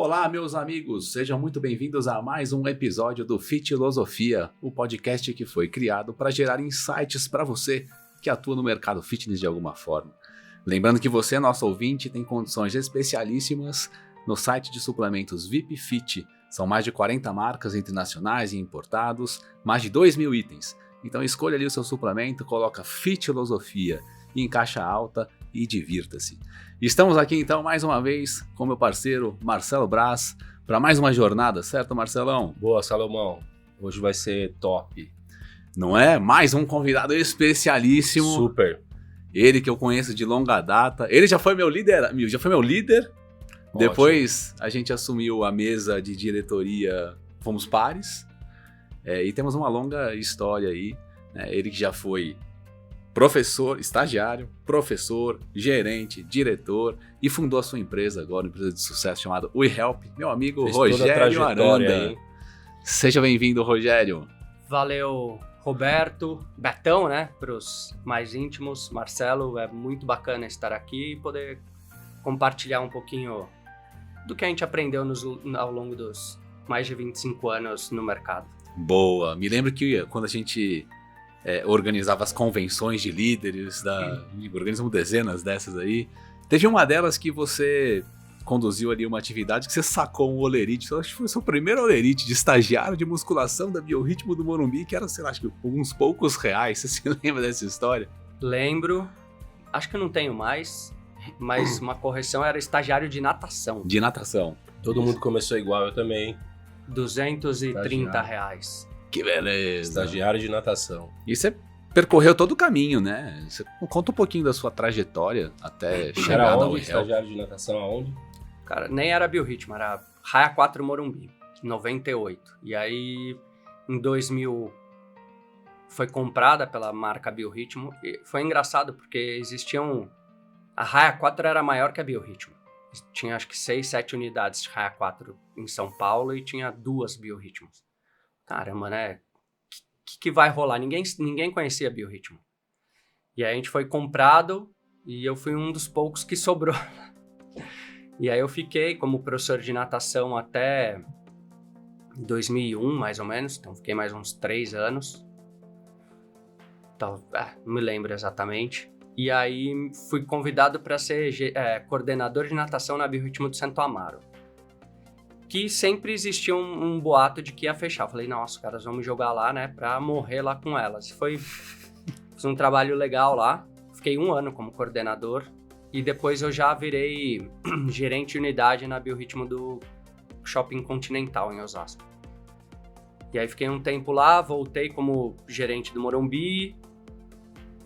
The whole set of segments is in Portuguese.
Olá, meus amigos, sejam muito bem-vindos a mais um episódio do Fitilosofia, o podcast que foi criado para gerar insights para você que atua no mercado fitness de alguma forma. Lembrando que você, nosso ouvinte, tem condições especialíssimas no site de suplementos VIP Fit. São mais de 40 marcas internacionais e importados, mais de 2.000 itens. Então escolha ali o seu suplemento, coloca Fitilosofia em caixa alta e divirta-se. Estamos aqui então mais uma vez com meu parceiro Marcelo Braz para mais uma jornada, certo, Marcelão? Boa, Salomão. Hoje vai ser top. Não é? Mais um convidado especialíssimo. Super. Ele que eu conheço de longa data. Ele já foi meu líder. Ótimo. Depois a gente assumiu a mesa de diretoria, fomos pares. E temos uma longa história aí. Ele que já foi professor, estagiário, professor, gerente, diretor e fundou a sua empresa agora, uma empresa de sucesso chamada WeHelp. Meu amigo Rogério Aranda. Hein? Seja bem-vindo, Rogério. Valeu, Roberto, Betão, né, para os mais íntimos. Marcelo, é muito bacana estar aqui e poder compartilhar um pouquinho do que a gente aprendeu ao longo dos mais de 25 anos no mercado. Boa, me lembro que quando a gente organizava as convenções de líderes, organizamos dezenas dessas aí, teve uma delas que você conduziu ali uma atividade que você sacou um olerite, eu acho que foi o seu primeiro olerite de estagiário de musculação da Biorritmo do Morumbi, que era, sei lá, acho que uns poucos reais. Você se lembra dessa história? Lembro, acho que eu não tenho mais, mas uma correção, era estagiário de natação. De natação. Todo mundo começou igual, eu também. R$230. Que beleza. Estagiário de natação. E você percorreu todo o caminho, né? Você conta um pouquinho da sua trajetória até chegar na WeHelp. Estagiário de natação aonde? Cara, nem era Biorritmo, era Raia 4 Morumbi, 98. E aí, em 2000, foi comprada pela marca Biorritmo. E foi engraçado, porque existiam... A Raia 4 era maior que a Biorritmo. Tinha, acho que 6, 7 unidades de Raia 4 em São Paulo e tinha 2 Biorritmos. Caramba, né? O que vai rolar? Ninguém conhecia a Biorritmo. E aí a gente foi comprado e eu fui um dos poucos que sobrou. E aí eu fiquei como professor de natação até 2001, mais ou menos. Então fiquei mais uns 3 anos. Então, não me lembro exatamente. E aí fui convidado para ser coordenador de natação na Biorritmo de Santo Amaro. Que sempre existia um boato de que ia fechar. Eu falei, nossa, caras, vamos jogar lá, né, pra morrer lá com elas. Fiz um trabalho legal lá, fiquei 1 ano como coordenador, e depois eu já virei gerente de unidade na Biorritmo do Shopping Continental, em Osasco. E aí fiquei um tempo lá, voltei como gerente do Morumbi,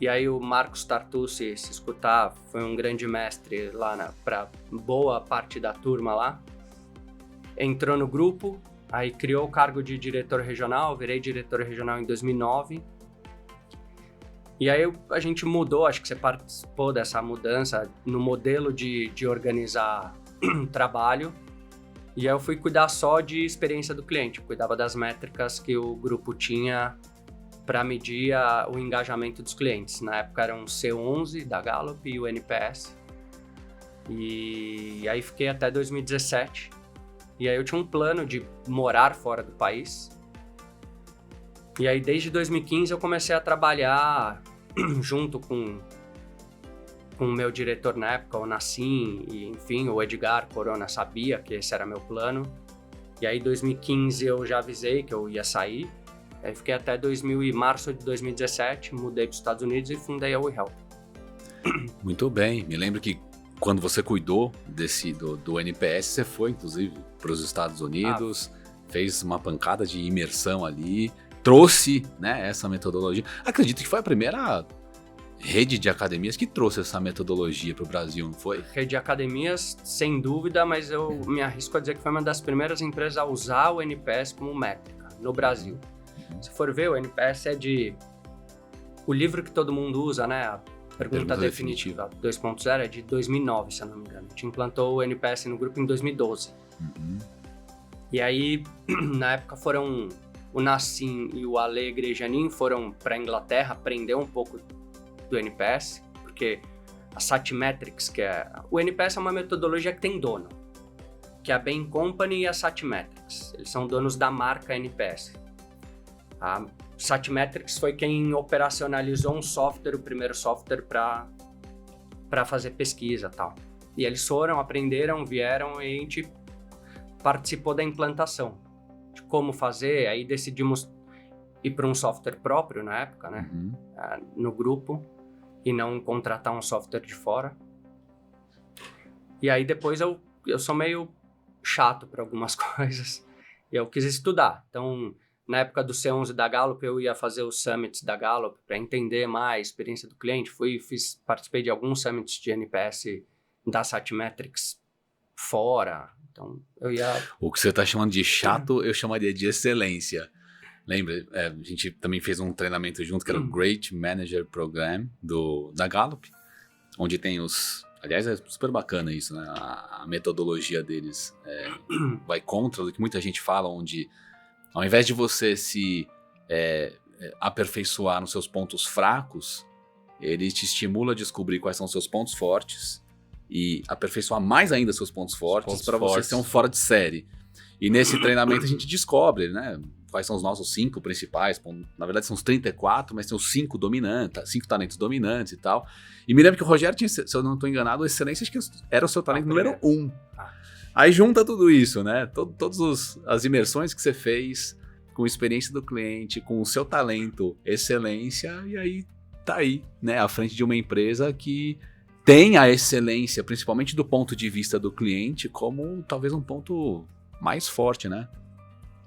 e aí o Marcos Tartucci, se escutar, foi um grande mestre lá pra boa parte da turma lá. Entrou no grupo, aí criou o cargo de diretor regional, virei diretor regional em 2009. E aí a gente mudou, acho que você participou dessa mudança no modelo de organizar trabalho. E aí eu fui cuidar só de experiência do cliente, eu cuidava das métricas que o grupo tinha para medir o engajamento dos clientes. Na época era um C11 da Gallup e o NPS. E aí fiquei até 2017. E aí eu tinha um plano de morar fora do país. E aí desde 2015 eu comecei a trabalhar junto com o meu diretor na época, o Nassim, e enfim, o Edgar Corona sabia que esse era meu plano. E aí em 2015 eu já avisei que eu ia sair. Aí fiquei até março de 2017, mudei para os Estados Unidos e fundei a WeHelp. Muito bem, me lembro que quando você cuidou do NPS, você foi, inclusive, para os Estados Unidos, fez uma pancada de imersão ali, trouxe, né, essa metodologia. Acredito que foi a primeira rede de academias que trouxe essa metodologia para o Brasil, não foi? Rede de academias, sem dúvida, mas eu me arrisco a dizer que foi uma das primeiras empresas a usar o NPS como métrica no Brasil. Se for ver, o NPS o livro que todo mundo usa, né? A Pergunta Definitiva 2.0 é de 2009, se eu não me engano. A gente implantou o NPS no grupo em 2012. Uhum. E aí, na época, o Nassim e o Ale Grejanin foram para a Inglaterra aprender um pouco do NPS, porque a Satmetrics, o NPS é uma metodologia que tem dono. que é a Bain Company e a Satmetrics. Eles são donos da marca NPS. A Satmetrics foi quem operacionalizou um software, o primeiro software para fazer pesquisa e tal. E eles foram, aprenderam, vieram e a gente participou da implantação. De como fazer, aí decidimos ir para um software próprio na época, né? No grupo, e não contratar um software de fora. E aí depois eu sou meio chato para algumas coisas. E eu quis estudar. Então, na época do C11 da Gallup, eu ia fazer os summits da Gallup para entender mais a experiência do cliente. Participei de alguns summits de NPS da Satmetrics fora. Então, eu ia... O que você está chamando de chato, eu chamaria de excelência. Lembra? A gente também fez um treinamento junto, que era o Great Manager Program da Gallup, onde tem os... Aliás, é super bacana isso, né? A metodologia deles vai contra do que muita gente fala, onde ao invés de você se aperfeiçoar nos seus pontos fracos, ele te estimula a descobrir quais são os seus pontos fortes e aperfeiçoar mais ainda seus pontos fortes para você ser um fora de série. E nesse treinamento a gente descobre, né? Quais são os nossos 5 principais. Na verdade são os 34, mas tem os 5 dominantes, 5 talentos dominantes e tal. E me lembro que o Rogério tinha, se eu não estou enganado, a excelência, acho que era o seu talento número 1. Aí junta tudo isso, né? Todas as imersões que você fez com a experiência do cliente, com o seu talento, excelência, e aí tá aí, né? À frente de uma empresa que tem a excelência, principalmente do ponto de vista do cliente, como talvez um ponto mais forte, né?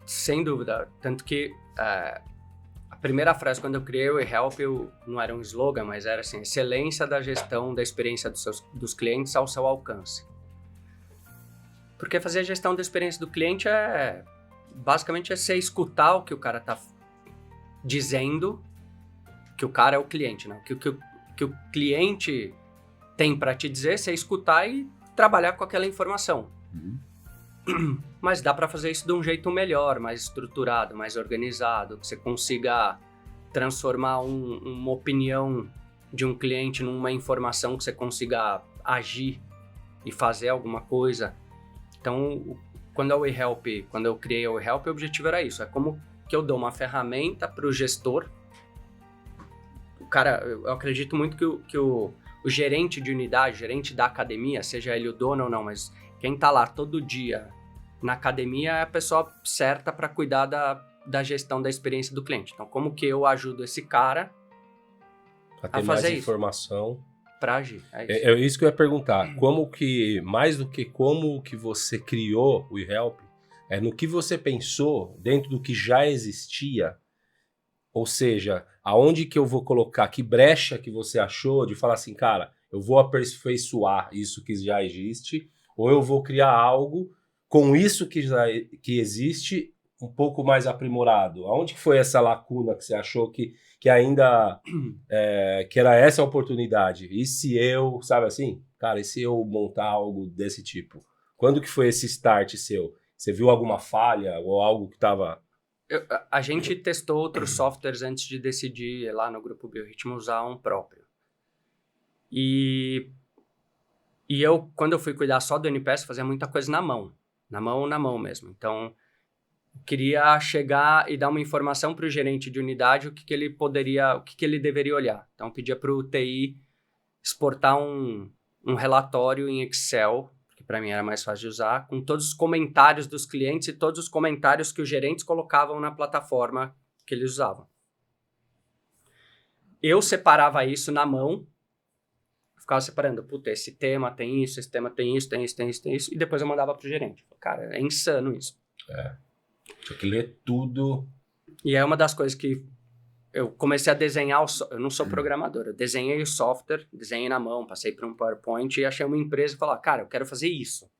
Sem dúvida. Tanto que a primeira frase, quando eu criei o eHelp, não era um slogan, mas era assim: excelência da gestão da experiência dos clientes ao seu alcance. Porque fazer a gestão da experiência do cliente basicamente é você escutar o que o cara tá dizendo, que o cara é o cliente, né? Que o cliente tem para te dizer, você escutar e trabalhar com aquela informação. Mas dá para fazer isso de um jeito melhor, mais estruturado, mais organizado, que você consiga transformar uma opinião de um cliente numa informação que você consiga agir e fazer alguma coisa. Então, quando eu criei o eHelp, o objetivo era isso. É como que eu dou uma ferramenta para o gestor. O cara, eu acredito muito que o gerente de unidade, gerente da academia, seja ele o dono ou não, mas quem tá lá todo dia na academia é a pessoa certa para cuidar da gestão da experiência do cliente. Então, como que eu ajudo esse cara a fazer mais informação para agir? É isso que eu ia perguntar. Como que, mais do que como que você criou o eHelp, é no que você pensou dentro do que já existia, ou seja, aonde que eu vou colocar, que brecha que você achou de falar assim, cara, eu vou aperfeiçoar isso que já existe, ou eu vou criar algo com isso que existe um pouco mais aprimorado. Aonde que foi essa lacuna que você achou que ainda que era essa a oportunidade? E se eu, sabe assim? Cara, e se eu montar algo desse tipo? Quando que foi esse start seu? Você viu alguma falha ou algo que estava... A gente testou outros softwares antes de decidir lá no Grupo Biorritmo usar um próprio. E eu, quando eu fui cuidar só do NPS, fazia muita coisa na mão mesmo. Então, eu queria chegar e dar uma informação para o gerente de unidade o que ele deveria olhar. Então, eu pedia para o TI exportar um relatório em Excel, que para mim era mais fácil de usar, com todos os comentários dos clientes e todos os comentários que os gerentes colocavam na plataforma que eles usavam. Eu separava isso na mão, ficava separando, puta, esse tema tem isso, esse tema tem isso, tem isso, tem isso, tem isso, e depois eu mandava pro gerente. Cara, é insano isso. Tinha que ler tudo. E é uma das coisas que eu comecei a desenhar, eu não sou programador, eu desenhei o software, desenhei na mão, passei para um PowerPoint e achei uma empresa e falei, cara, eu quero fazer isso.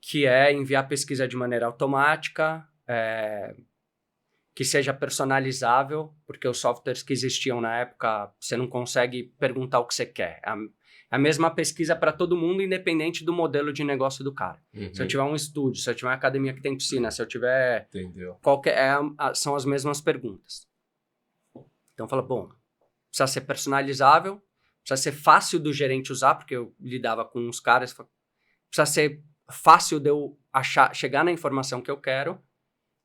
Que é enviar pesquisa de maneira automática, que seja personalizável, porque os softwares que existiam na época, você não consegue perguntar o que você quer. É a mesma pesquisa para todo mundo, independente do modelo de negócio do cara. Se eu tiver um estúdio, se eu tiver uma academia que tem piscina, se eu tiver... Entendeu. São as mesmas perguntas. Então, fala, bom, precisa ser personalizável, precisa ser fácil do gerente usar, porque eu lidava com uns caras, precisa ser fácil de eu chegar na informação que eu quero,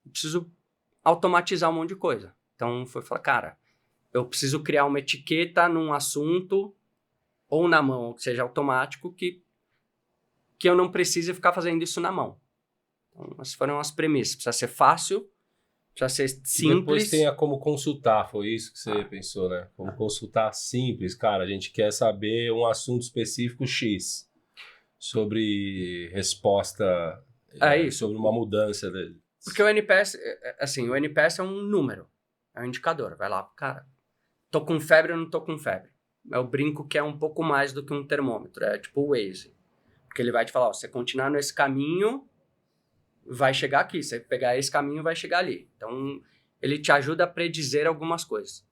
eu preciso automatizar um monte de coisa. Então, foi falar, cara, eu preciso criar uma etiqueta num assunto ou na mão, que seja automático, que eu não precise ficar fazendo isso na mão. Então, essas foram as premissas. Precisa ser fácil, precisa ser simples. E depois tenha como consultar, foi isso que você pensou, né? Como consultar simples, cara, a gente quer saber um assunto específico X, sobre resposta, isso. sobre uma mudança. Porque o NPS, assim, o NPS é um número, é um indicador. Vai lá, cara, tô com febre ou não tô com febre? Eu brinco que é um pouco mais do que um termômetro, é tipo o Waze. Porque ele vai te falar, ó, você continuar nesse caminho, vai chegar aqui. Você pegar esse caminho, vai chegar ali. Então, ele te ajuda a predizer algumas coisas.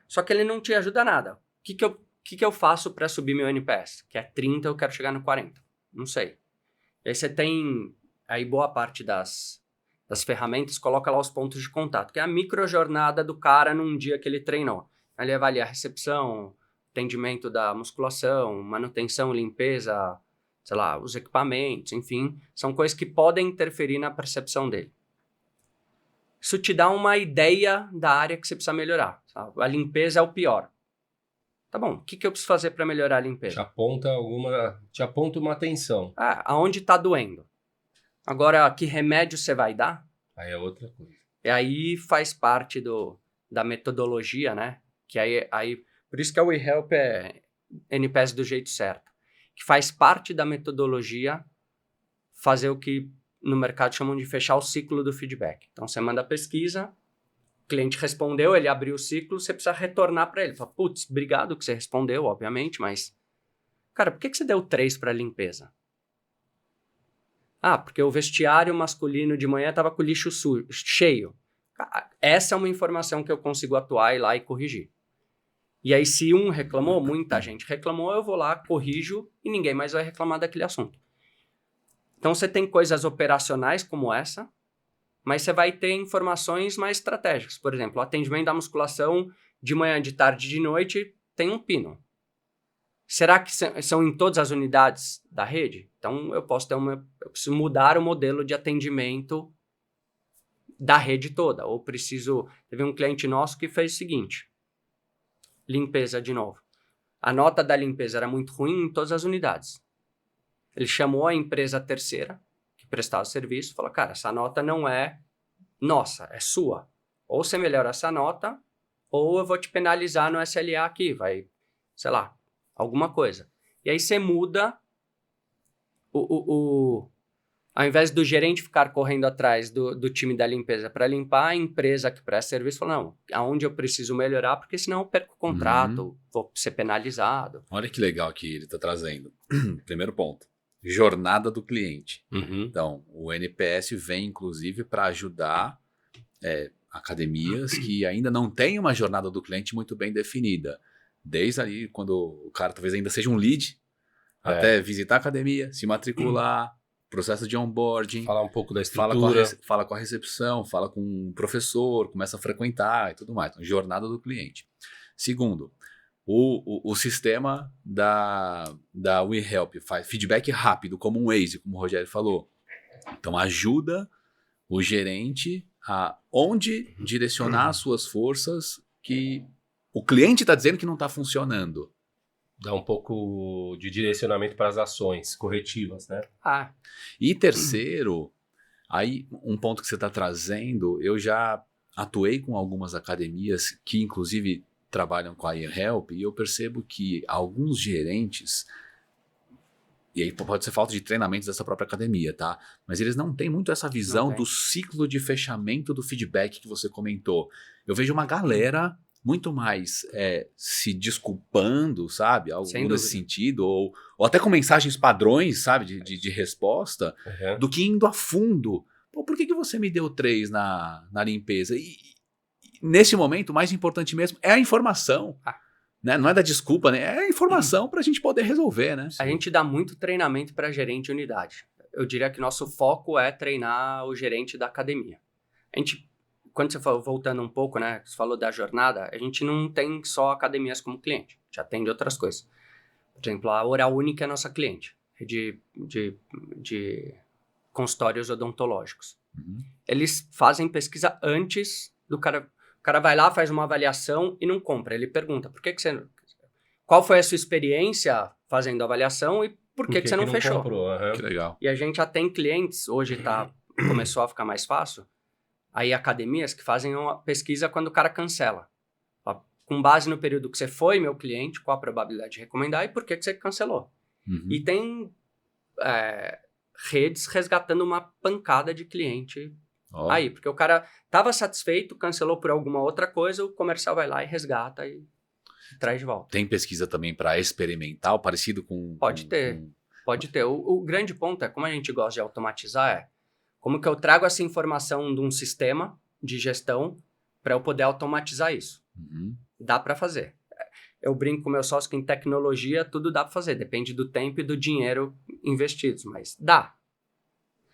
Só que ele não te ajuda a nada. O que eu faço para subir meu NPS? Que é 30, eu quero chegar no 40. Não sei. E aí você tem... Aí boa parte das ferramentas coloca lá os pontos de contato, que é a microjornada do cara num dia que ele treinou. Ele avalia a recepção, atendimento da musculação, manutenção, limpeza, sei lá, os equipamentos, enfim, são coisas que podem interferir na percepção dele. Isso te dá uma ideia da área que você precisa melhorar. Sabe? A limpeza é o pior. Tá bom, o que eu preciso fazer para melhorar a limpeza? Te aponta uma atenção. Aonde está doendo? Agora, que remédio você vai dar? Aí é outra coisa. E aí faz parte da metodologia, né? Que aí por isso que a WeHelp é NPS do jeito certo. Que faz parte da metodologia fazer o que no mercado chamam de fechar o ciclo do feedback. Então, você manda a pesquisa, o cliente respondeu, ele abriu o ciclo, você precisa retornar para ele. Fala, putz, obrigado que você respondeu, obviamente, mas... Cara, por que você deu 3 para limpeza? Porque o vestiário masculino de manhã estava com o lixo cheio. Essa é uma informação que eu consigo atuar e ir lá e corrigir. E aí, se um reclamou, muita gente reclamou, eu vou lá, corrijo e ninguém mais vai reclamar daquele assunto. Então, você tem coisas operacionais como essa, mas você vai ter informações mais estratégicas. Por exemplo, o atendimento da musculação de manhã, de tarde, de noite, tem um pino. Será que são em todas as unidades da rede? Então, eu preciso mudar o modelo de atendimento da rede toda. Ou teve um cliente nosso que fez o seguinte, limpeza de novo. A nota da limpeza era muito ruim em todas as unidades. Ele chamou a empresa terceira, que prestava o serviço, e falou, cara, essa nota não é nossa, é sua. Ou você melhora essa nota, ou eu vou te penalizar no SLA aqui, vai, sei lá, alguma coisa. E aí você muda ao invés do gerente ficar correndo atrás do time da limpeza para limpar, a empresa que presta serviço fala, não, aonde eu preciso melhorar, porque senão eu perco o contrato, vou ser penalizado. Olha que legal que ele está trazendo. Primeiro ponto, jornada do cliente. Então, o NPS vem, inclusive, para ajudar academias que ainda não têm uma jornada do cliente muito bem definida. Desde ali, quando o cara talvez ainda seja um lead, até visitar a academia, se matricular, processo de onboarding. Falar um pouco da estrutura. Fala com a recepção, fala com o professor, começa a frequentar e tudo mais. Então, jornada do cliente. Segundo, o sistema da WeHelp faz feedback rápido, como um Waze, como o Rogério falou. Então, ajuda o gerente a onde direcionar as suas forças que o cliente está dizendo que não está funcionando. Dá um pouco de direcionamento para as ações corretivas, né? E terceiro, aí um ponto que você está trazendo, eu já atuei com algumas academias que inclusive trabalham com a WeHelp e eu percebo que alguns gerentes, e aí pode ser falta de treinamento dessa própria academia, tá? Mas eles não têm muito essa visão do ciclo de fechamento do feedback que você comentou. Eu vejo uma galera muito mais se desculpando, sabe? Algo nesse sentido, ou até com mensagens padrões, sabe? De resposta, do que indo a fundo. Pô, por que você me deu 3 na limpeza? E nesse momento, o mais importante mesmo é a informação. Né? Não é da desculpa, né? É a informação para a gente poder resolver, né? A gente dá muito treinamento para gerente de unidade. Eu diria que nosso foco é treinar o gerente da academia. Quando você falou, voltando um pouco, né? Você falou da jornada, a gente não tem só academias como cliente. A gente atende outras coisas. Por exemplo, a Oral Única é nossa cliente. de consultórios odontológicos. Uhum. Eles fazem pesquisa antes do cara. O cara vai lá, faz uma avaliação e não compra. Ele pergunta, qual foi a sua experiência fazendo a avaliação e por que você não fechou? Comprou? Uhum. Que legal. E a gente já tem clientes, hoje começou a ficar mais fácil, aí academias que fazem uma pesquisa quando o cara cancela. Ó, com base no período que você foi meu cliente, qual a probabilidade de recomendar e por que você cancelou. Uhum. E tem redes resgatando uma pancada de cliente aí, porque o cara estava satisfeito, cancelou por alguma outra coisa, o comercial vai lá e resgata e traz de volta. Tem pesquisa também para experimental, parecido com... Pode ter. O grande ponto é, como a gente gosta de automatizar, como que eu trago essa informação de um sistema de gestão para eu poder automatizar isso. Uhum. Dá para fazer. Eu brinco com meu sócio que em tecnologia tudo dá para fazer, depende do tempo e do dinheiro investidos, mas dá.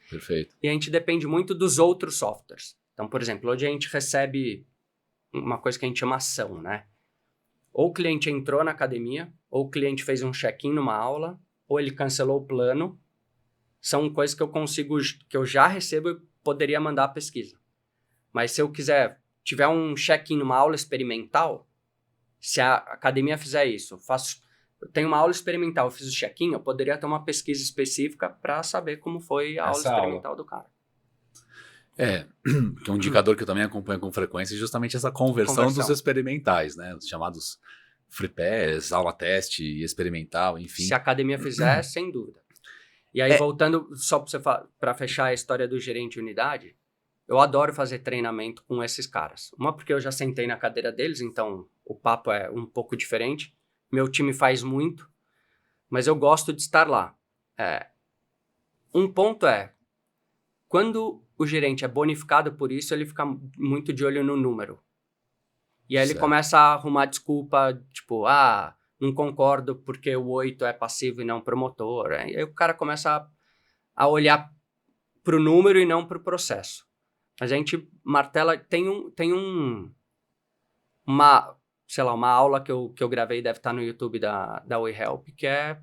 Perfeito. E a gente depende muito dos outros softwares. Então, por exemplo, hoje a gente recebe uma coisa que a gente chama ação, né? Ou o cliente entrou na academia, ou o cliente fez um check-in numa aula, ou ele cancelou o plano. São coisas que eu já recebo e poderia mandar a pesquisa. Mas se eu tiver um check-in numa aula experimental, se a academia fizer isso, eu tenho uma aula experimental, eu fiz o check-in, eu poderia ter uma pesquisa específica para saber como foi a aula experimental do cara. Que é um indicador que eu também acompanho com frequência, é justamente essa conversão dos experimentais, né? Os chamados free pass, aula teste, experimental, enfim. Se a academia fizer, sem dúvida. E aí, voltando, só para fechar a história do gerente de unidade, eu adoro fazer treinamento com esses caras. Uma, porque eu já sentei na cadeira deles, então o papo é um pouco diferente. Meu time faz muito, mas eu gosto de estar lá. Um ponto quando o gerente é bonificado por isso, ele fica muito de olho no número. E aí ele começa a arrumar desculpa, tipo, não concordo porque o 8 é passivo e não promotor. Aí o cara começa a olhar para o número e não para o processo. Mas a gente martela, tem uma aula que eu gravei, deve estar no YouTube da WeHelp, que é,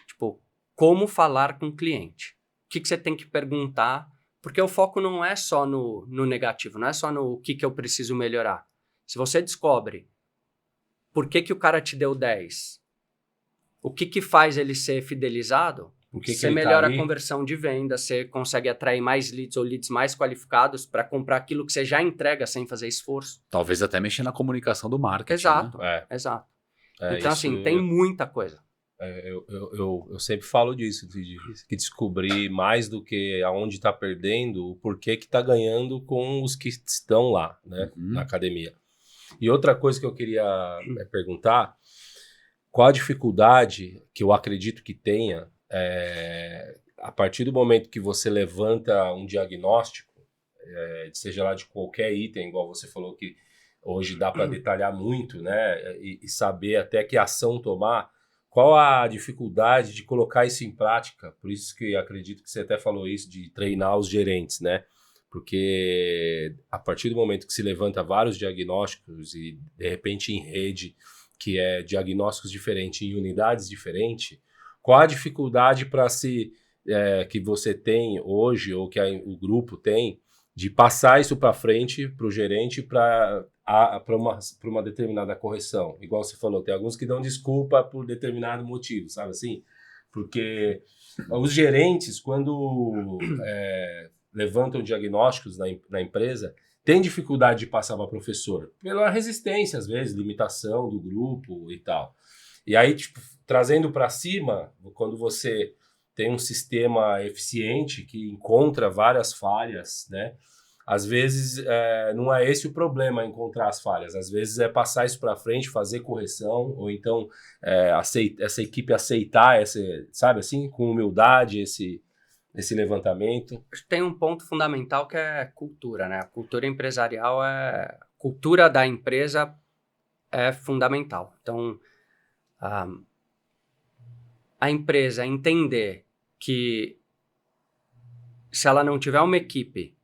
tipo, como falar com o cliente. O que você tem que perguntar, porque o foco não é só no negativo, não é só no que eu preciso melhorar. Se você descobre por que o cara te deu 10, o que faz ele ser fidelizado, você melhora a conversão de venda, você consegue atrair mais leads ou leads mais qualificados para comprar aquilo que você já entrega sem fazer esforço. Talvez até mexer na comunicação do marketing. Exato, né? Exato. Então, assim, tem muita coisa. Eu sempre falo disso, que descobrir mais do que aonde está perdendo, o porquê que está ganhando com os que estão lá, né, na academia. E outra coisa que eu queria perguntar, qual a dificuldade que eu acredito que tenha a partir do momento que você levanta um diagnóstico, seja lá de qualquer item, igual você falou que hoje dá para detalhar muito, né, e saber até que ação tomar, qual a dificuldade de colocar isso em prática? Por isso que acredito que você até falou isso, de treinar os gerentes, né? Porque a partir do momento que se levanta vários diagnósticos e, de repente, em rede, que é diagnósticos diferentes, em unidades diferentes, qual a dificuldade que você tem hoje, ou que o grupo tem, de passar isso para frente, para o gerente, para uma determinada correção? Igual você falou, tem alguns que dão desculpa por determinado motivo, sabe assim? Porque os gerentes, quando levantam diagnósticos na empresa, têm dificuldade de passar para o professor, pela resistência, às vezes, limitação do grupo e tal. E aí, tipo, trazendo para cima, quando você tem um sistema eficiente que encontra várias falhas, né? Às vezes não é esse o problema, encontrar as falhas. Às vezes é passar isso para frente, fazer correção, ou então essa equipe aceitar, sabe assim, com humildade, esse levantamento. Tem um ponto fundamental que é cultura, né? A cultura empresarial cultura da empresa é fundamental. Então, a empresa entender que se ela não tiver uma equipe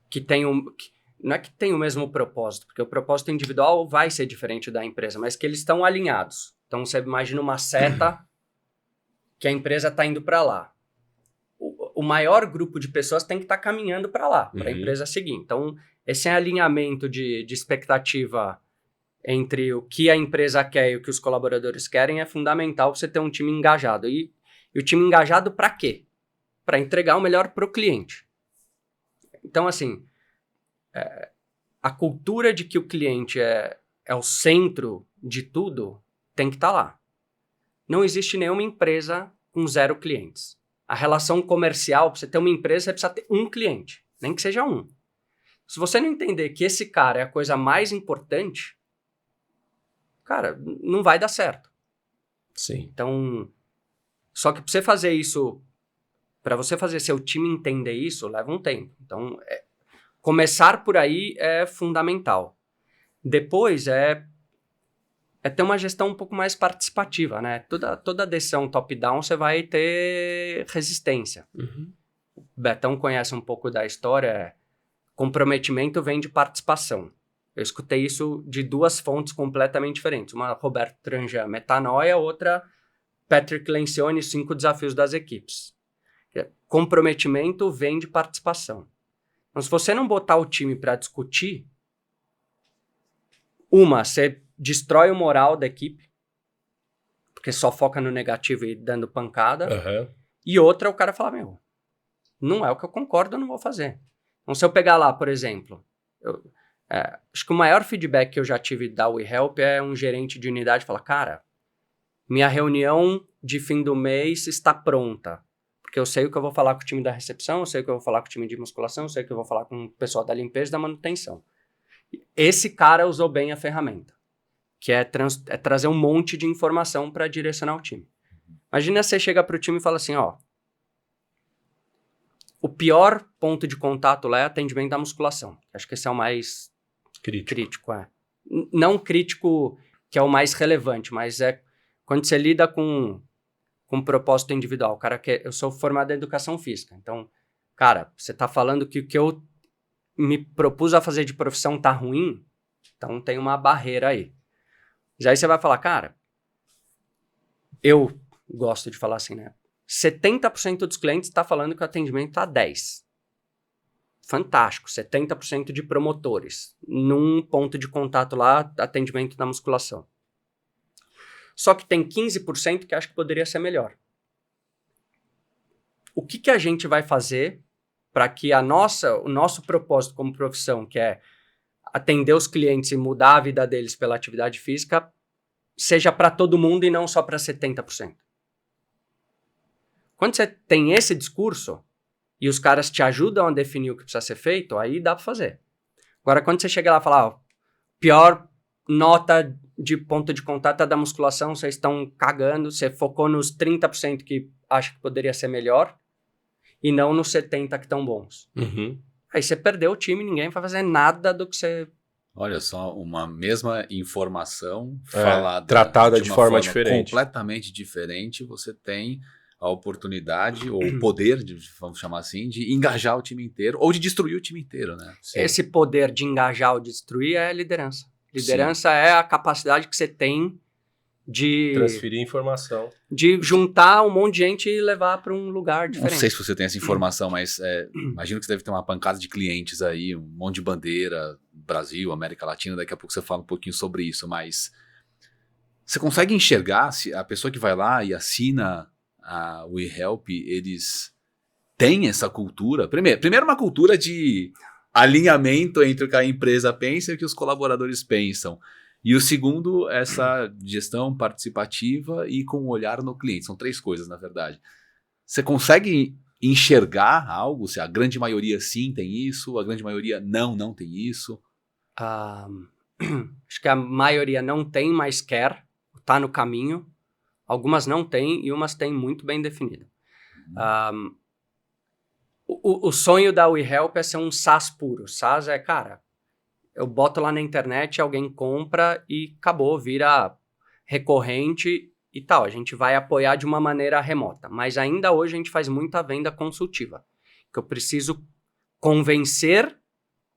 que tem não é que tem o mesmo propósito, porque o propósito individual vai ser diferente da empresa, mas que eles estão alinhados. Então, você imagina uma seta que a empresa está indo para lá. O maior grupo de pessoas tem que estar caminhando para lá, para a empresa seguir. Então, esse alinhamento de expectativa entre o que a empresa quer e o que os colaboradores querem é fundamental para você ter um time engajado. E o time engajado para quê? Para entregar o melhor para o cliente. Então, assim, a cultura de que o cliente é o centro de tudo tem que estar lá. Não existe nenhuma empresa com 0 clientes. A relação comercial, para você ter uma empresa, você precisa ter um cliente, nem que seja um. Se você não entender que esse cara é a coisa mais importante, cara, não vai dar certo. Sim. Então, só que para você fazer isso, para você fazer seu time entender isso, leva um tempo. Então, começar por aí é fundamental. Depois é ter uma gestão um pouco mais participativa, né? Toda decisão top-down você vai ter resistência. O Betão conhece um pouco da história. Comprometimento vem de participação. Eu escutei isso de 2 fontes completamente diferentes. Uma, Roberto Tranjan, Metanoia, outra, Patrick Lencioni, 5 desafios das equipes. Comprometimento vem de participação. Então, se você não botar o time para discutir, você destrói o moral da equipe, porque só foca no negativo e dando pancada. E outra, o cara fala, não é o que eu concordo, eu não vou fazer. Então, se eu pegar lá, por exemplo, acho que o maior feedback que eu já tive da WeHelp é um gerente de unidade falar, cara, minha reunião de fim do mês está pronta, porque eu sei o que eu vou falar com o time da recepção, eu sei o que eu vou falar com o time de musculação, eu sei o que eu vou falar com o pessoal da limpeza e da manutenção. Esse cara usou bem a ferramenta, que é trazer um monte de informação para direcionar o time. Imagina você chega para o time e fala assim, o pior ponto de contato lá é atendimento da musculação. Acho que esse é o mais crítico. Não crítico que é o mais relevante, mas é quando você lida com um propósito individual. Cara, eu sou formado em educação física, então, cara, você está falando que o que eu me propus a fazer de profissão tá ruim, então tem uma barreira aí. Já aí você vai falar, cara, eu gosto de falar assim, né? 70% dos clientes está falando que o atendimento está 10. Fantástico, 70% de promotores. Num ponto de contato lá, atendimento da musculação. Só que tem 15% que acho que poderia ser melhor. O que a gente vai fazer para que o nosso propósito como profissão, que é atender os clientes e mudar a vida deles pela atividade física, seja para todo mundo e não só para 70%. Quando você tem esse discurso e os caras te ajudam a definir o que precisa ser feito, aí dá para fazer. Agora, quando você chega lá e fala, pior nota de ponto de contato é da musculação, vocês estão cagando, você focou nos 30% que acha que poderia ser melhor e não nos 70% que estão bons. Aí você perdeu o time, ninguém vai fazer nada do que você... Olha só, uma mesma informação falada tratada de forma diferente, completamente diferente, você tem a oportunidade ou o poder, vamos chamar assim, de engajar o time inteiro ou de destruir o time inteiro, né? Sim. Esse poder de engajar ou destruir é liderança. Liderança é a capacidade que você tem de... transferir informação. De juntar um monte de gente e levar para um lugar diferente. Não sei se você tem essa informação, mas imagino que você deve ter uma pancada de clientes aí, um monte de bandeira, Brasil, América Latina, daqui a pouco você fala um pouquinho sobre isso, mas você consegue enxergar se a pessoa que vai lá e assina a WeHelp, eles têm essa cultura? Primeiro uma cultura de alinhamento entre o que a empresa pensa e o que os colaboradores pensam. E o segundo, essa gestão participativa e com o olhar no cliente. São 3 coisas, na verdade. Você consegue enxergar algo? Se a grande maioria sim tem isso, a grande maioria não tem isso? Acho que a maioria não tem, mas quer. Está no caminho. Algumas não têm e umas têm muito bem definida. O sonho da WeHelp é ser um SaaS puro. SaaS é, cara... Eu boto lá na internet, alguém compra e acabou, vira recorrente e tal. A gente vai apoiar de uma maneira remota. Mas ainda hoje a gente faz muita venda consultiva. Que eu preciso convencer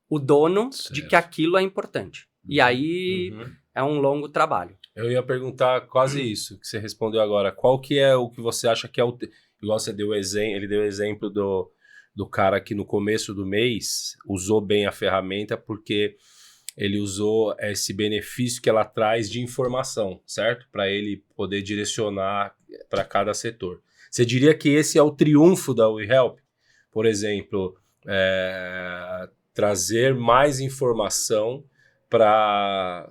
o dono de que aquilo é importante. E aí é um longo trabalho. Eu ia perguntar quase isso que você respondeu agora. Qual que é o que você acha que é o... Igual você deu exemplo, ele deu o exemplo do cara que no começo do mês usou bem a ferramenta porque ele usou esse benefício que ela traz de informação, certo? Para ele poder direcionar para cada setor. Você diria que esse é o triunfo da WeHelp? Por exemplo, trazer mais informação para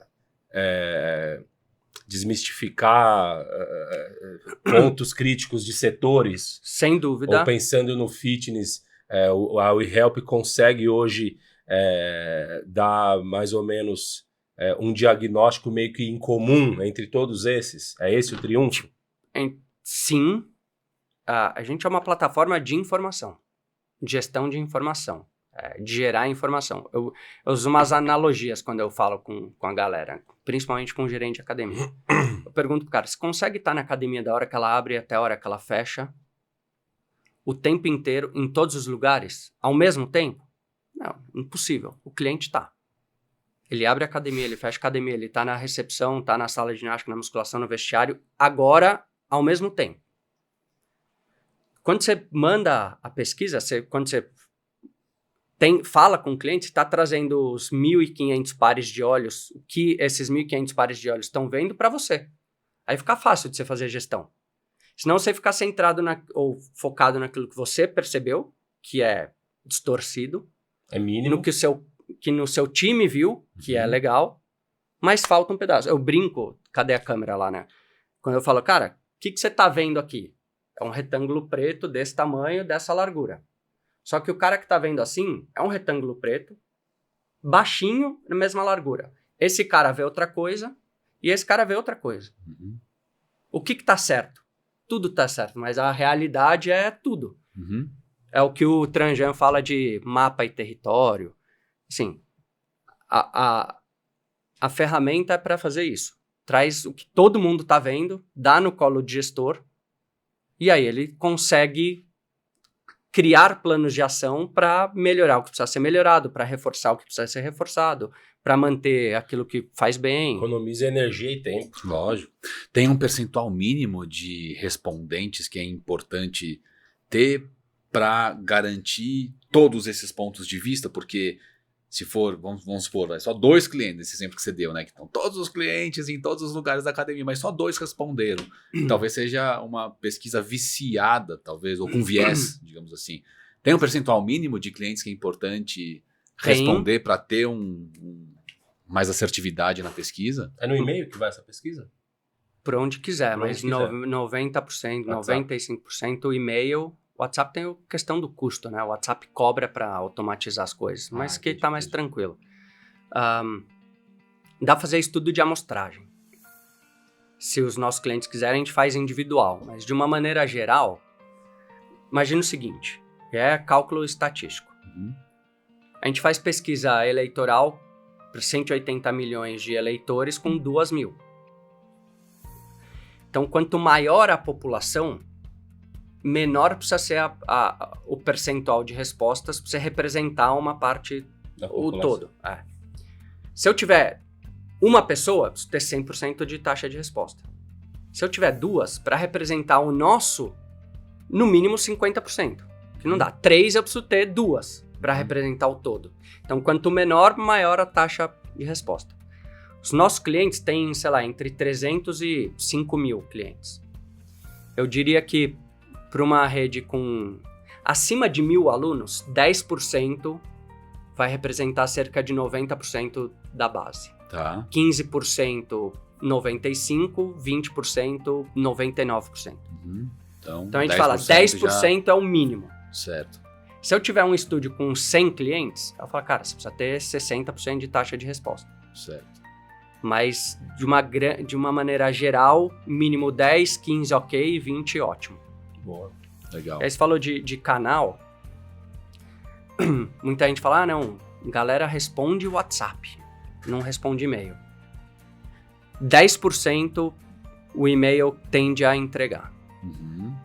desmistificar pontos críticos de setores. Sem dúvida. Ou pensando no fitness, a WeHelp consegue hoje dar mais ou menos um diagnóstico meio que em comum entre todos esses? É esse o triunfo? Sim. A gente é uma plataforma de informação, de gestão de informação, de gerar informação. Eu uso umas analogias quando eu falo com a galera, principalmente com o gerente de academia. Eu pergunto pro cara, você consegue estar na academia da hora que ela abre até a hora que ela fecha, o tempo inteiro, em todos os lugares, ao mesmo tempo? Não, impossível. O cliente tá. Ele abre a academia, ele fecha a academia, ele tá na recepção, tá na sala de ginástica, na musculação, no vestiário, agora, ao mesmo tempo. Quando você manda a pesquisa, quando você fala com o cliente, está trazendo os 1.500 pares de olhos, o que esses 1.500 pares de olhos estão vendo para você. Aí fica fácil de você fazer gestão. Senão você ficar centrado ou focado naquilo que você percebeu, que é distorcido. É mínimo. Que no seu time viu, que é legal, mas falta um pedaço. Eu brinco, cadê a câmera lá, né? Quando eu falo, cara, o que você tá vendo aqui? É um retângulo preto desse tamanho, dessa largura. Só que o cara que tá vendo assim, é um retângulo preto, baixinho, na mesma largura. Esse cara vê outra coisa, e esse cara vê outra coisa. Uhum. O que tá certo? Tudo tá certo, mas a realidade é tudo. Uhum. É o que o Tranjan fala de mapa e território. Assim, a ferramenta é para fazer isso. Traz o que todo mundo tá vendo, dá no colo de gestor, e aí ele consegue criar planos de ação para melhorar o que precisa ser melhorado, para reforçar o que precisa ser reforçado, para manter aquilo que faz bem. Economiza energia e tempo. Lógico. Tem um percentual mínimo de respondentes que é importante ter para garantir todos esses pontos de vista, porque se for, vamos supor, só 2 clientes, esse exemplo que você deu, né? Que estão todos os clientes em todos os lugares da academia, mas só 2 responderam. Talvez seja uma pesquisa viciada, talvez, ou com viés, digamos assim. Tem um percentual mínimo de clientes que é importante responder para ter mais assertividade na pesquisa? É no e-mail que vai essa pesquisa? Por onde quiser, Por onde mas quiser. 90%, WhatsApp. 95% e-mail. O WhatsApp tem a questão do custo, né? O WhatsApp cobra para automatizar as coisas, mas que tá mais tranquilo. Dá pra fazer estudo de amostragem. Se os nossos clientes quiserem, a gente faz individual, mas de uma maneira geral, imagina o seguinte, é cálculo estatístico. Uhum. A gente faz pesquisa eleitoral para 180 milhões de eleitores com 2.000. Então, quanto maior a população, menor precisa ser o percentual de respostas para você representar uma parte, o todo. Se eu tiver uma pessoa, preciso ter 100% de taxa de resposta. Se eu tiver 2, para representar o nosso, no mínimo 50%. Que não dá. 3 eu preciso ter 2 para representar o todo. Então, quanto menor, maior a taxa de resposta. Os nossos clientes têm, sei lá, entre 300 e 5 mil clientes. Eu diria que para uma rede com acima de 1.000 alunos, 10% vai representar cerca de 90% da base. Tá. 15%, 95%, 20%, 99%. Uhum. Então a gente fala 10% é o mínimo. Certo. Se eu tiver um estúdio com 100 clientes, eu falo, cara, você precisa ter 60% de taxa de resposta. Certo. Mas de uma maneira geral, mínimo 10, 15 ok, 20 ótimo. Boa. Legal. Aí você falou de canal. Muita gente fala, não, galera responde WhatsApp, não responde e-mail. 10% o e-mail tende a entregar. Uhum.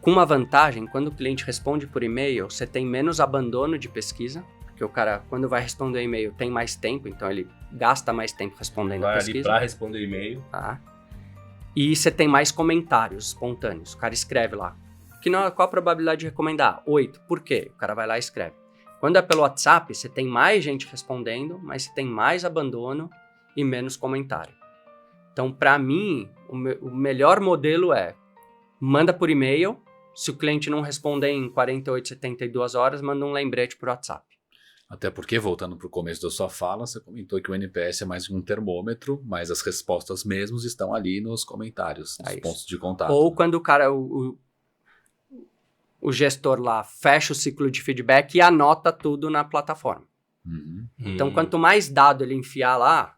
Com uma vantagem, quando o cliente responde por e-mail, você tem menos abandono de pesquisa, porque o cara, quando vai responder e-mail, tem mais tempo, então ele gasta mais tempo respondendo a Vai ali pesquisa. pra responder e-mail. Tá? E você tem mais comentários espontâneos. O cara escreve lá. Qual a probabilidade de recomendar? 8. Por quê? O cara vai lá e escreve. Quando é pelo WhatsApp, você tem mais gente respondendo, mas você tem mais abandono e menos comentário. Então, para mim, o melhor modelo é manda por e-mail. Se o cliente não responder em 48, 72 horas, manda um lembrete por WhatsApp. Até porque, voltando para o começo da sua fala, você comentou que o NPS é mais um termômetro, mas as respostas mesmos estão ali nos comentários, nos pontos de contato. Ou quando o cara, o gestor lá, fecha o ciclo de feedback e anota tudo na plataforma. Então, quanto mais dado ele enfiar lá,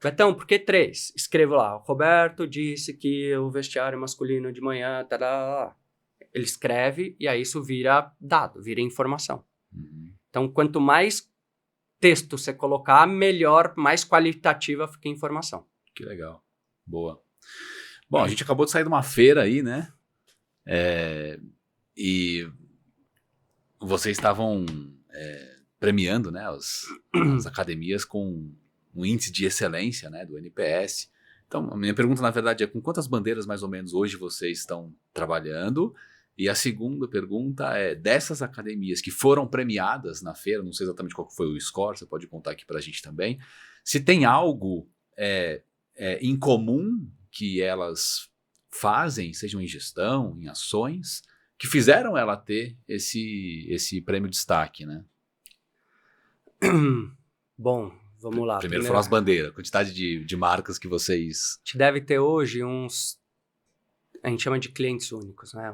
Betão, por que 3? Escrevo lá, o Roberto disse que o vestiário masculino de manhã, ele escreve e aí isso vira dado, vira informação. Então, quanto mais texto você colocar, melhor, mais qualitativa fica a informação. Que legal. Boa. Bom, a gente acabou de sair de uma feira aí, né? E vocês estavam premiando, né, as academias com um índice de excelência, né, do NPS. Então, a minha pergunta, na verdade, é com quantas bandeiras, mais ou menos, hoje vocês estão trabalhando? E a segunda pergunta é, dessas academias que foram premiadas na feira, não sei exatamente qual foi o score, você pode contar aqui pra gente também, se tem algo em comum que elas fazem, sejam em gestão, em ações, que fizeram ela ter esse prêmio de destaque, né? Bom, vamos lá. Primeiro foram as bandeiras, a quantidade de marcas que vocês... A gente deve ter hoje a gente chama de clientes únicos, né?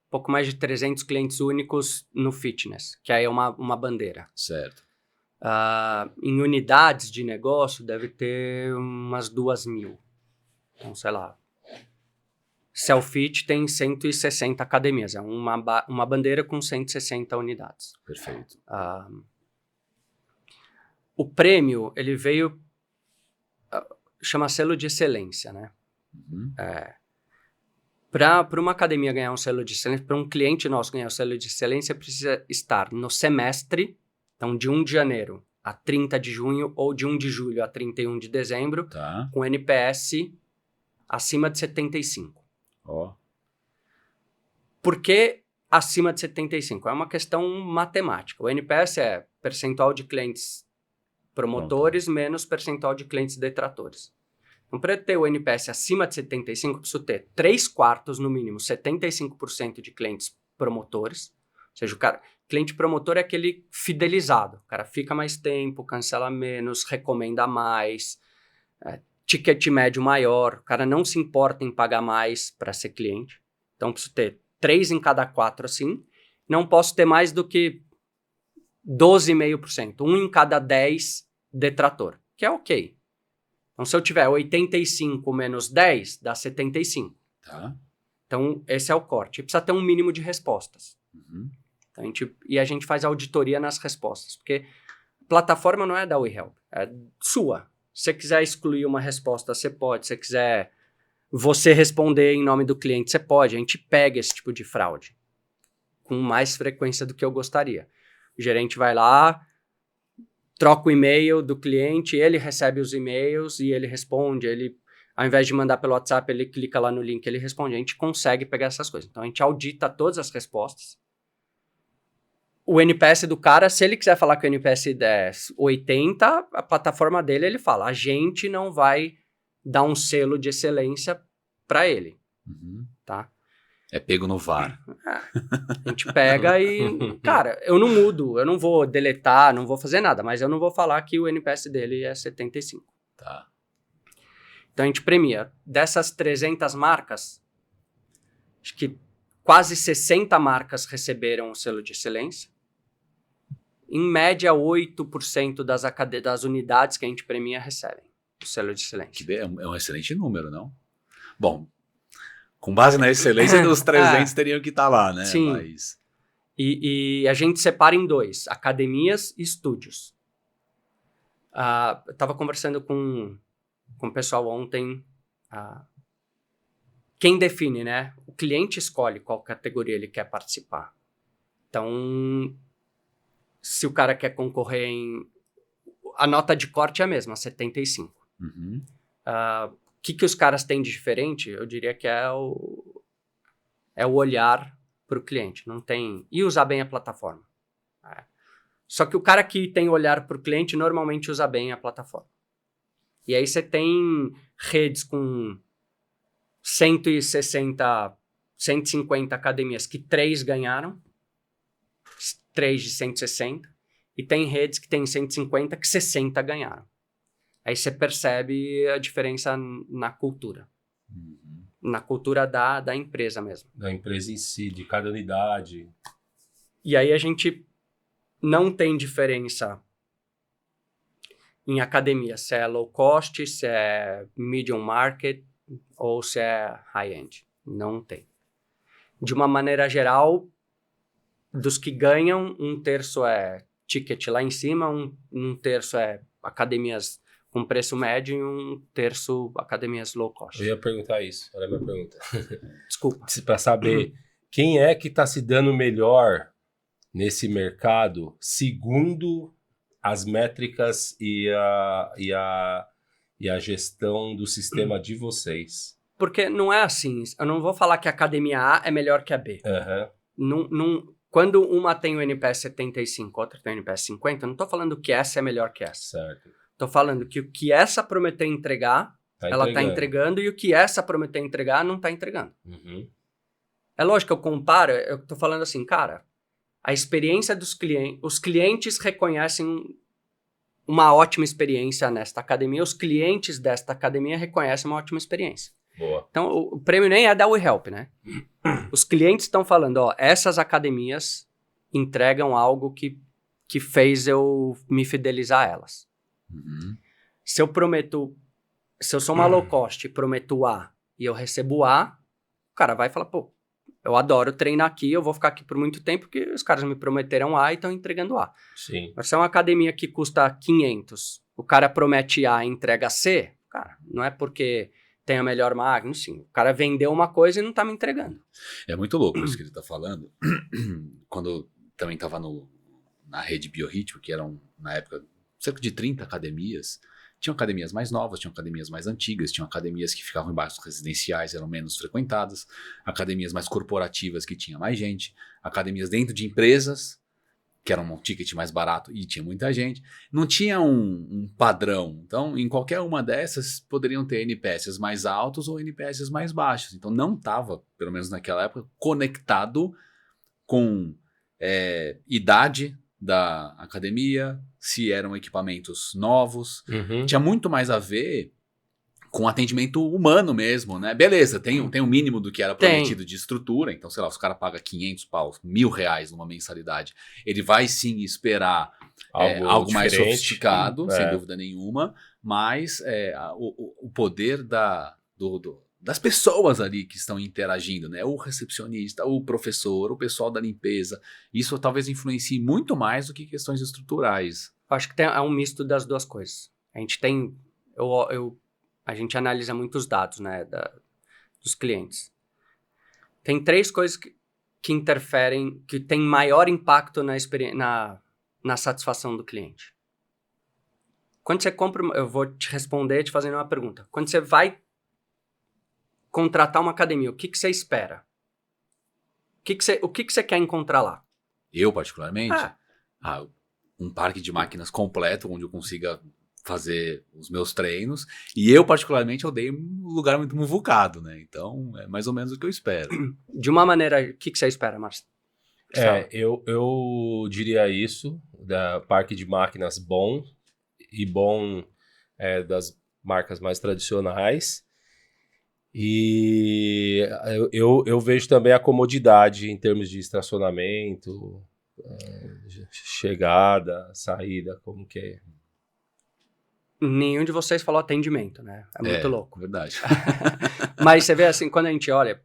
Pouco mais de 300 clientes únicos no fitness, que aí é uma bandeira. Certo. Em unidades de negócio, deve ter umas 2.000. Então, sei lá. Selfit tem 160 academias. É uma bandeira com 160 unidades. Perfeito. O prêmio, ele veio... chama selo de excelência, né? Para uma academia ganhar um selo de excelência, para um cliente nosso ganhar um selo de excelência, precisa estar no semestre, então de 1 de janeiro a 30 de junho ou de 1 de julho a 31 de dezembro, com NPS acima de 75. Por que acima de 75? É uma questão matemática. O NPS é percentual de clientes promotores menos percentual de clientes detratores. Então, para ter o NPS acima de 75, eu preciso ter 3/4, no mínimo, 75% de clientes promotores. Ou seja, cliente promotor é aquele fidelizado. O cara fica mais tempo, cancela menos, recomenda mais, ticket médio maior. O cara não se importa em pagar mais para ser cliente. Então, eu preciso ter 3 em cada 4, assim. Não posso ter mais do que 12,5%. 1 em cada 10 detrator, que é ok. Então, se eu tiver 85 menos 10, dá 75. Tá. Então, esse é o corte. Precisa ter um mínimo de respostas. Então, a gente faz auditoria nas respostas, porque a plataforma não é da WeHelp, é sua. Se você quiser excluir uma resposta, você pode. Se você quiser você responder em nome do cliente, você pode. A gente pega esse tipo de fraude com mais frequência do que eu gostaria. O gerente vai lá, troca o e-mail do cliente, ele recebe os e-mails e ele responde. Ao invés de mandar pelo WhatsApp, ele clica lá no link, ele responde. A gente consegue pegar essas coisas. Então, a gente audita todas as respostas. O NPS do cara, se ele quiser falar que o NPS é 80, a plataforma dele, ele fala, a gente não vai dar um selo de excelência para ele, tá? É pego no VAR. A gente pega e... Cara, eu não mudo, eu não vou deletar, não vou fazer nada, mas eu não vou falar que o NPS dele é 75. Tá. Então, a gente premia. Dessas 300 marcas, acho que quase 60 marcas receberam o selo de excelência. Em média, 8% das unidades que a gente premia recebem o selo de excelência. É um excelente número, não? Bom, com base na excelência, os 300 teriam que estar lá, né? Sim. Mas... E a gente separa em 2, academias e estúdios. Eu estava conversando com o pessoal ontem. Quem define, né? O cliente escolhe qual categoria ele quer participar. Então, se o cara quer concorrer a nota de corte é a mesma, 75. Uhum. O que os caras têm de diferente? Eu diria que é o olhar para o cliente. Não tem... E usar bem a plataforma. Só que o cara que tem olhar para o cliente normalmente usa bem a plataforma. E aí você tem redes com 160, 150 academias que 3 ganharam, 3 de 160, e tem redes que tem 150 que 60 ganharam. Aí você percebe a diferença na cultura. Uhum. Na cultura da empresa mesmo. Da empresa em si, de cada unidade. E aí a gente não tem diferença em academia, se é low cost, se é medium market ou se é high-end. Não tem. De uma maneira geral, dos que ganham, 1/3 é ticket lá em cima, 1/3 é academias com preço médio e 1/3 academias low cost. Eu ia perguntar isso, era a minha pergunta. Desculpa. Para saber quem é que está se dando melhor nesse mercado segundo as métricas e a gestão do sistema de vocês. Porque não é assim. Eu não vou falar que a academia A é melhor que a B. Uhum. Quando uma tem o NPS 75, outra tem o NPS 50, eu não estou falando que essa é melhor que essa. Certo. Estou falando que o que essa prometeu entregar, ela está entregando, e o que essa prometeu entregar, não está entregando. Uhum. É lógico que eu comparo, eu estou falando assim, cara, a experiência dos clientes, os clientes reconhecem uma ótima experiência nesta academia, os clientes desta academia reconhecem uma ótima experiência. Boa. Então, o prêmio nem é da WeHelp, né? Os clientes estão falando, ó, essas academias entregam algo que fez eu me fidelizar a elas. Uhum. Se eu sou uma low cost e prometo A e eu recebo A, o cara vai falar, pô, eu adoro treinar aqui, eu vou ficar aqui por muito tempo porque os caras me prometeram A e estão entregando A. Sim. Mas se é uma academia que custa 500, o cara promete A e entrega C, cara, não é porque tem a melhor máquina, sim. O cara vendeu uma coisa e não tá me entregando. É muito louco isso que ele tá falando. Quando eu também estava na rede Biorritmo, que eram, na época, cerca de 30 academias, tinham academias mais novas, tinham academias mais antigas, tinham academias que ficavam em bairros residenciais, eram menos frequentadas, academias mais corporativas que tinha mais gente, academias dentro de empresas, que era um ticket mais barato e tinha muita gente. Não tinha um padrão. Então, em qualquer uma dessas, poderiam ter NPS mais altos ou NPS mais baixos. Então, não estava, pelo menos naquela época, conectado com idade da academia, se eram equipamentos novos. Uhum. Tinha muito mais a ver com atendimento humano mesmo, né? Beleza, tem um mínimo do que era prometido de estrutura, então, sei lá, se o cara paga 500 paus, R$1.000 numa mensalidade, ele vai sim esperar algo mais sofisticado, sem dúvida nenhuma, mas o poder das pessoas ali que estão interagindo, né? O recepcionista, o professor, o pessoal da limpeza, isso talvez influencie muito mais do que questões estruturais. Eu acho que é um misto das duas coisas. A gente tem... A gente analisa muitos dados, né, dos clientes. Tem 3 coisas que interferem, que tem maior impacto na satisfação do cliente. Quando você compra... Eu vou te responder te fazendo uma pergunta. Quando você vai contratar uma academia, o que você espera? O que você quer encontrar lá? Eu, particularmente, um parque de máquinas completo, onde eu consiga fazer os meus treinos, e eu particularmente odeio um lugar muito muvucado, né? Então é mais ou menos o que eu espero. De uma maneira, o que você espera, Márcio? Eu diria isso, da parque de máquinas bom das marcas mais tradicionais, e eu vejo também a comodidade em termos de estacionamento, chegada, saída, como que é. Nenhum de vocês falou atendimento, né? É muito louco. Verdade. Mas você vê assim, quando a gente olha,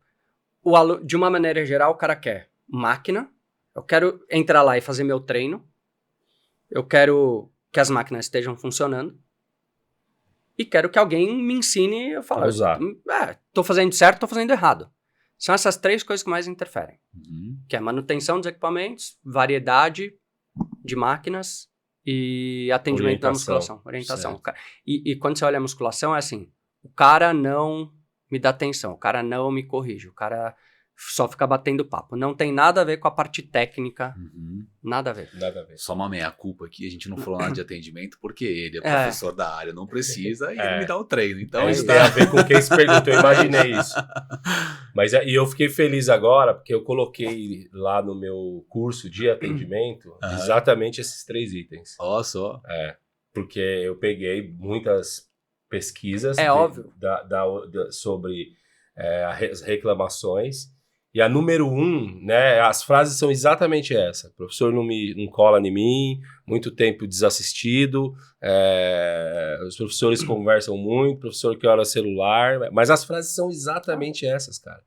de uma maneira geral, o cara quer máquina, eu quero entrar lá e fazer meu treino, eu quero que as máquinas estejam funcionando, e quero que alguém me ensine a falar. Tô fazendo certo, tô fazendo errado. São essas 3 coisas que mais interferem. Uhum. Que é a manutenção dos equipamentos, variedade de máquinas e atendimento da musculação. Orientação. E quando você olha a musculação, é assim, o cara não me dá atenção, o cara não me corrige, o cara só fica batendo papo. Não tem nada a ver com a parte técnica, nada a ver. Só uma meia-culpa aqui, a gente não falou nada de atendimento, porque ele é professor da área, não precisa, e ele me dá o treino. Então, isso tem a ver com quem se perguntou, eu imaginei isso. Mas e eu fiquei feliz agora, porque eu coloquei lá no meu curso de atendimento exatamente esses 3 itens. Ó, só. Porque eu peguei muitas pesquisas óbvio. sobre as reclamações. E a número 1, né, as frases são exatamente essa. O professor não cola em mim, muito tempo desassistido, os professores conversam muito, o professor que olha celular, mas as frases são exatamente essas, cara.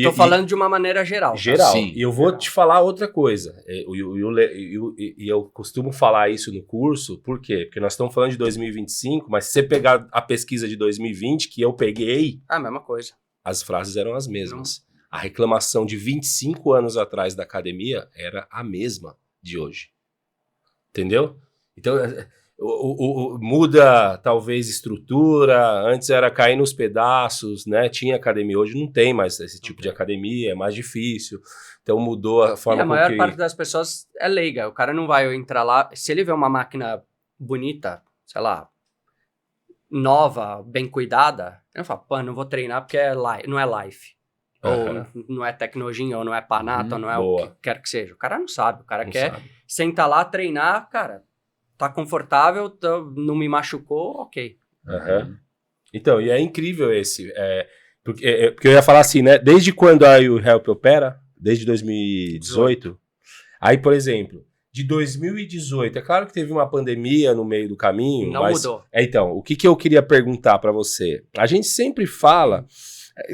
Tô falando de uma maneira geral. Geral. Sim, e eu vou te falar outra coisa. E eu costumo falar isso no curso, por quê? Porque nós estamos falando de 2025, mas se você pegar a pesquisa de 2020, que eu peguei, a mesma coisa. As frases eram as mesmas. A reclamação de 25 anos atrás da academia era a mesma de hoje. Entendeu? Então, muda talvez estrutura, antes era cair nos pedaços, né? Tinha academia, hoje não tem mais esse tipo de academia, é mais difícil. Então mudou a forma a maior parte das pessoas é leiga, o cara não vai entrar lá, se ele vê uma máquina bonita, sei lá, nova, bem cuidada, ele não fala, pô, não vou treinar porque não é life. Ou não é tecnologia, ou não é Panato, ou não é o que quer que seja. O cara não sabe, o cara quer sentar lá, treinar, cara, tá confortável, não me machucou, ok. Então, e é incrível esse, porque eu ia falar assim, né, desde quando a YouHelp opera? Desde 2018? Aí, por exemplo, de 2018, é claro que teve uma pandemia no meio do caminho, mas mudou. Então, o que eu queria perguntar para você? A gente sempre fala...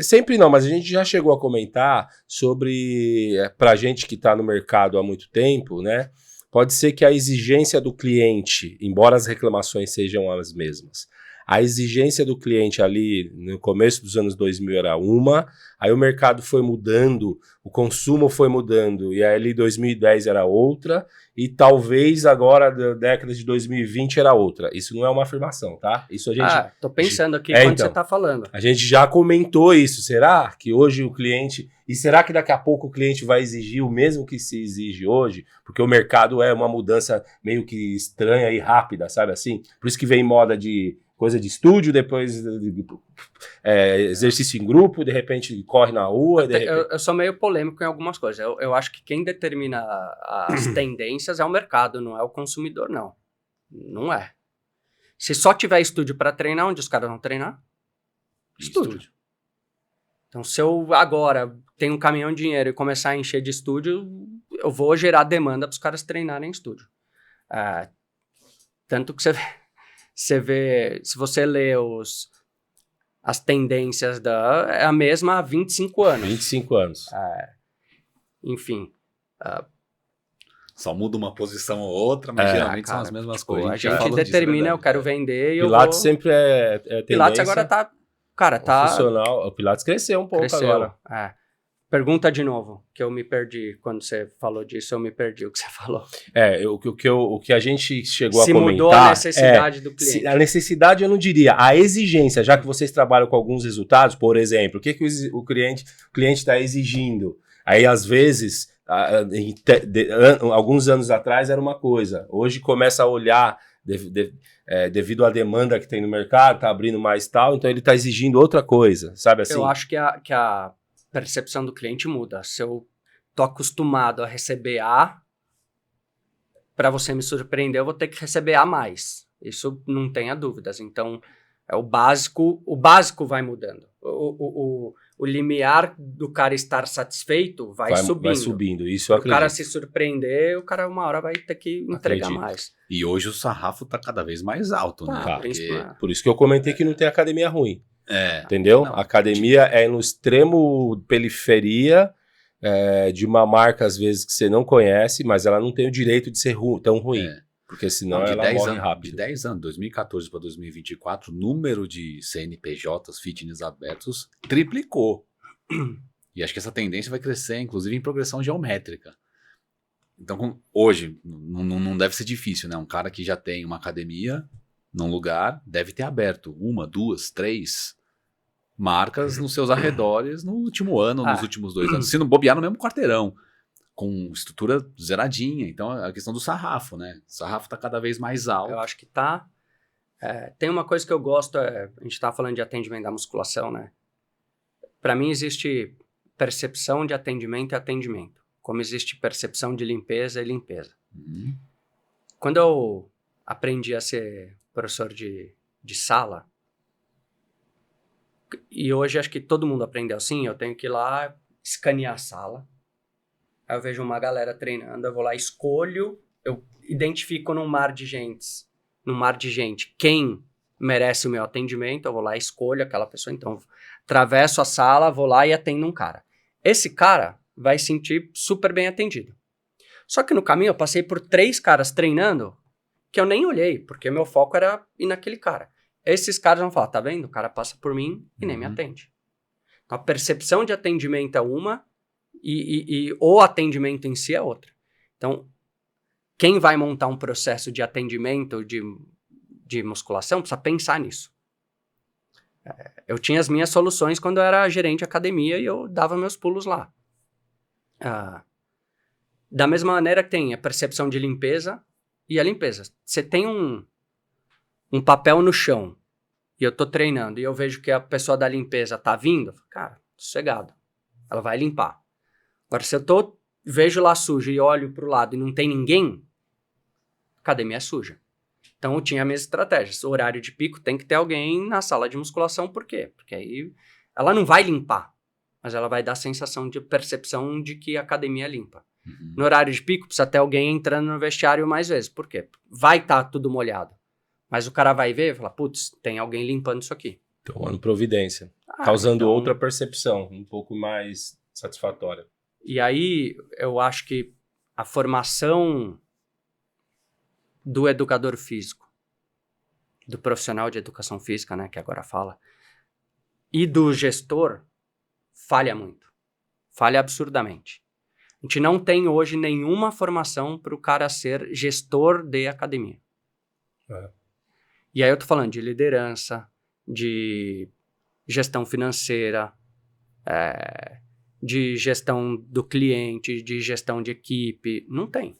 Sempre não, mas a gente já chegou a comentar sobre, pra gente que está no mercado há muito tempo, né? Pode ser que a exigência do cliente, embora as reclamações sejam as mesmas, a exigência do cliente ali no começo dos anos 2000 era uma, aí o mercado foi mudando, o consumo foi mudando, e aí ali 2010 era outra, e talvez agora da década de 2020 era outra. Isso não é uma afirmação, tá? Isso a gente... tô pensando aqui quando então, você tá falando. A gente já comentou isso. Será que hoje o cliente... E será que daqui a pouco o cliente vai exigir o mesmo que se exige hoje? Porque o mercado é uma mudança meio que estranha e rápida, sabe assim? Por isso que vem moda de coisa de estúdio, depois exercício em grupo, de repente corre na rua. Eu sou meio polêmico em algumas coisas. Eu acho que quem determina as tendências é o mercado, não é o consumidor, não. Não é. Se só tiver estúdio para treinar, onde os caras vão treinar? Estúdio. Então, se eu agora tenho um caminhão de dinheiro e começar a encher de estúdio, eu vou gerar demanda para os caras treinarem em estúdio. Tanto que você vê, se você lê as tendências é a mesma há 25 anos. 25 anos. Enfim. Só muda uma posição ou outra, mas geralmente são as mesmas coisas. A gente determina, eu quero vender e Pilates sempre é tendência. Pilates agora tá... Cara, tá... funcional. O Pilates cresceu um pouco agora. Pergunta de novo, que eu me perdi. Quando você falou disso, eu me perdi o que você falou. O que a gente chegou a comentar... Se mudou a necessidade do cliente. A necessidade eu não diria. A exigência, já que vocês trabalham com alguns resultados, por exemplo, o que o cliente está exigindo? Aí, às vezes, alguns anos atrás era uma coisa. Hoje começa a olhar... devido à demanda que tem no mercado, tá abrindo mais tal, então ele tá exigindo outra coisa, sabe assim? Eu acho que a percepção do cliente muda. Se eu tô acostumado a receber A, para você me surpreender, eu vou ter que receber A mais. Isso não tenha dúvidas. Então, o básico vai mudando. O limiar do cara estar satisfeito vai subindo. Vai subindo, isso eu acredito. O cara se surpreender, o cara uma hora vai ter que entregar mais. E hoje o sarrafo tá cada vez mais alto, né? Por isso que eu comentei que não tem academia ruim. Entendeu? Não. A academia é no extremo periferia de uma marca, às vezes, que você não conhece, mas ela não tem o direito de ser tão ruim. Porque senão ela morre rápido. De 10 anos, 2014 para 2024, o número de CNPJs fitness abertos triplicou. E acho que essa tendência vai crescer, inclusive em progressão geométrica. Então, hoje, não deve ser difícil, né? Um cara que já tem uma academia num lugar, deve ter aberto 1, 2, 3 marcas nos seus arredores no último ano, nos últimos 2 anos. Se não bobear no mesmo quarteirão, com estrutura zeradinha. Então, a questão do sarrafo, né? O sarrafo tá cada vez mais alto. Eu acho que tá. Tem uma coisa que eu gosto, a gente tá falando de atendimento da musculação, né? Para mim existe percepção de atendimento e atendimento, como existe percepção de limpeza e limpeza. Uhum. Quando eu aprendi a ser professor de sala, e hoje acho que todo mundo aprendeu assim, eu tenho que ir lá escanear a sala, aí eu vejo uma galera treinando, eu vou lá, escolho, eu identifico num mar de gente, quem merece o meu atendimento, eu vou lá, escolho aquela pessoa, então atravesso a sala, vou lá e atendo um cara. Esse cara vai se sentir super bem atendido. Só que no caminho eu passei por 3 caras treinando que eu nem olhei, porque meu foco era ir naquele cara. Esses caras vão falar, tá vendo? O cara passa por mim e nem me atende. Então, a percepção de atendimento é uma e o atendimento em si é outra. Então, quem vai montar um processo de atendimento de musculação precisa pensar nisso. Eu tinha as minhas soluções quando eu era gerente de academia e eu dava meus pulos lá. Da mesma maneira que tem a percepção de limpeza e a limpeza. Você tem um papel no chão e eu tô treinando e eu vejo que a pessoa da limpeza tá vindo, cara, sossegado, ela vai limpar. Agora, se eu vejo lá sujo e olho pro lado e não tem ninguém, a academia é suja. Então, eu tinha as minhas estratégias. O horário de pico tem que ter alguém na sala de musculação. Por quê? Porque aí ela não vai limpar, mas ela vai dar a sensação de percepção de que a academia é limpa. Uhum. No horário de pico, precisa ter alguém entrando no vestiário mais vezes. Por quê? Vai estar tudo molhado. Mas o cara vai ver e falar, putz, tem alguém limpando isso aqui. Tomando providência. Causando outra percepção, um pouco mais satisfatória. E aí, eu acho que a formação do educador físico, do profissional de educação física, né, que agora fala, e do gestor, falha muito. Falha absurdamente. A gente não tem hoje nenhuma formação para o cara ser gestor de academia. E aí eu tô falando de liderança, de gestão financeira, de gestão do cliente, de gestão de equipe. Não tem.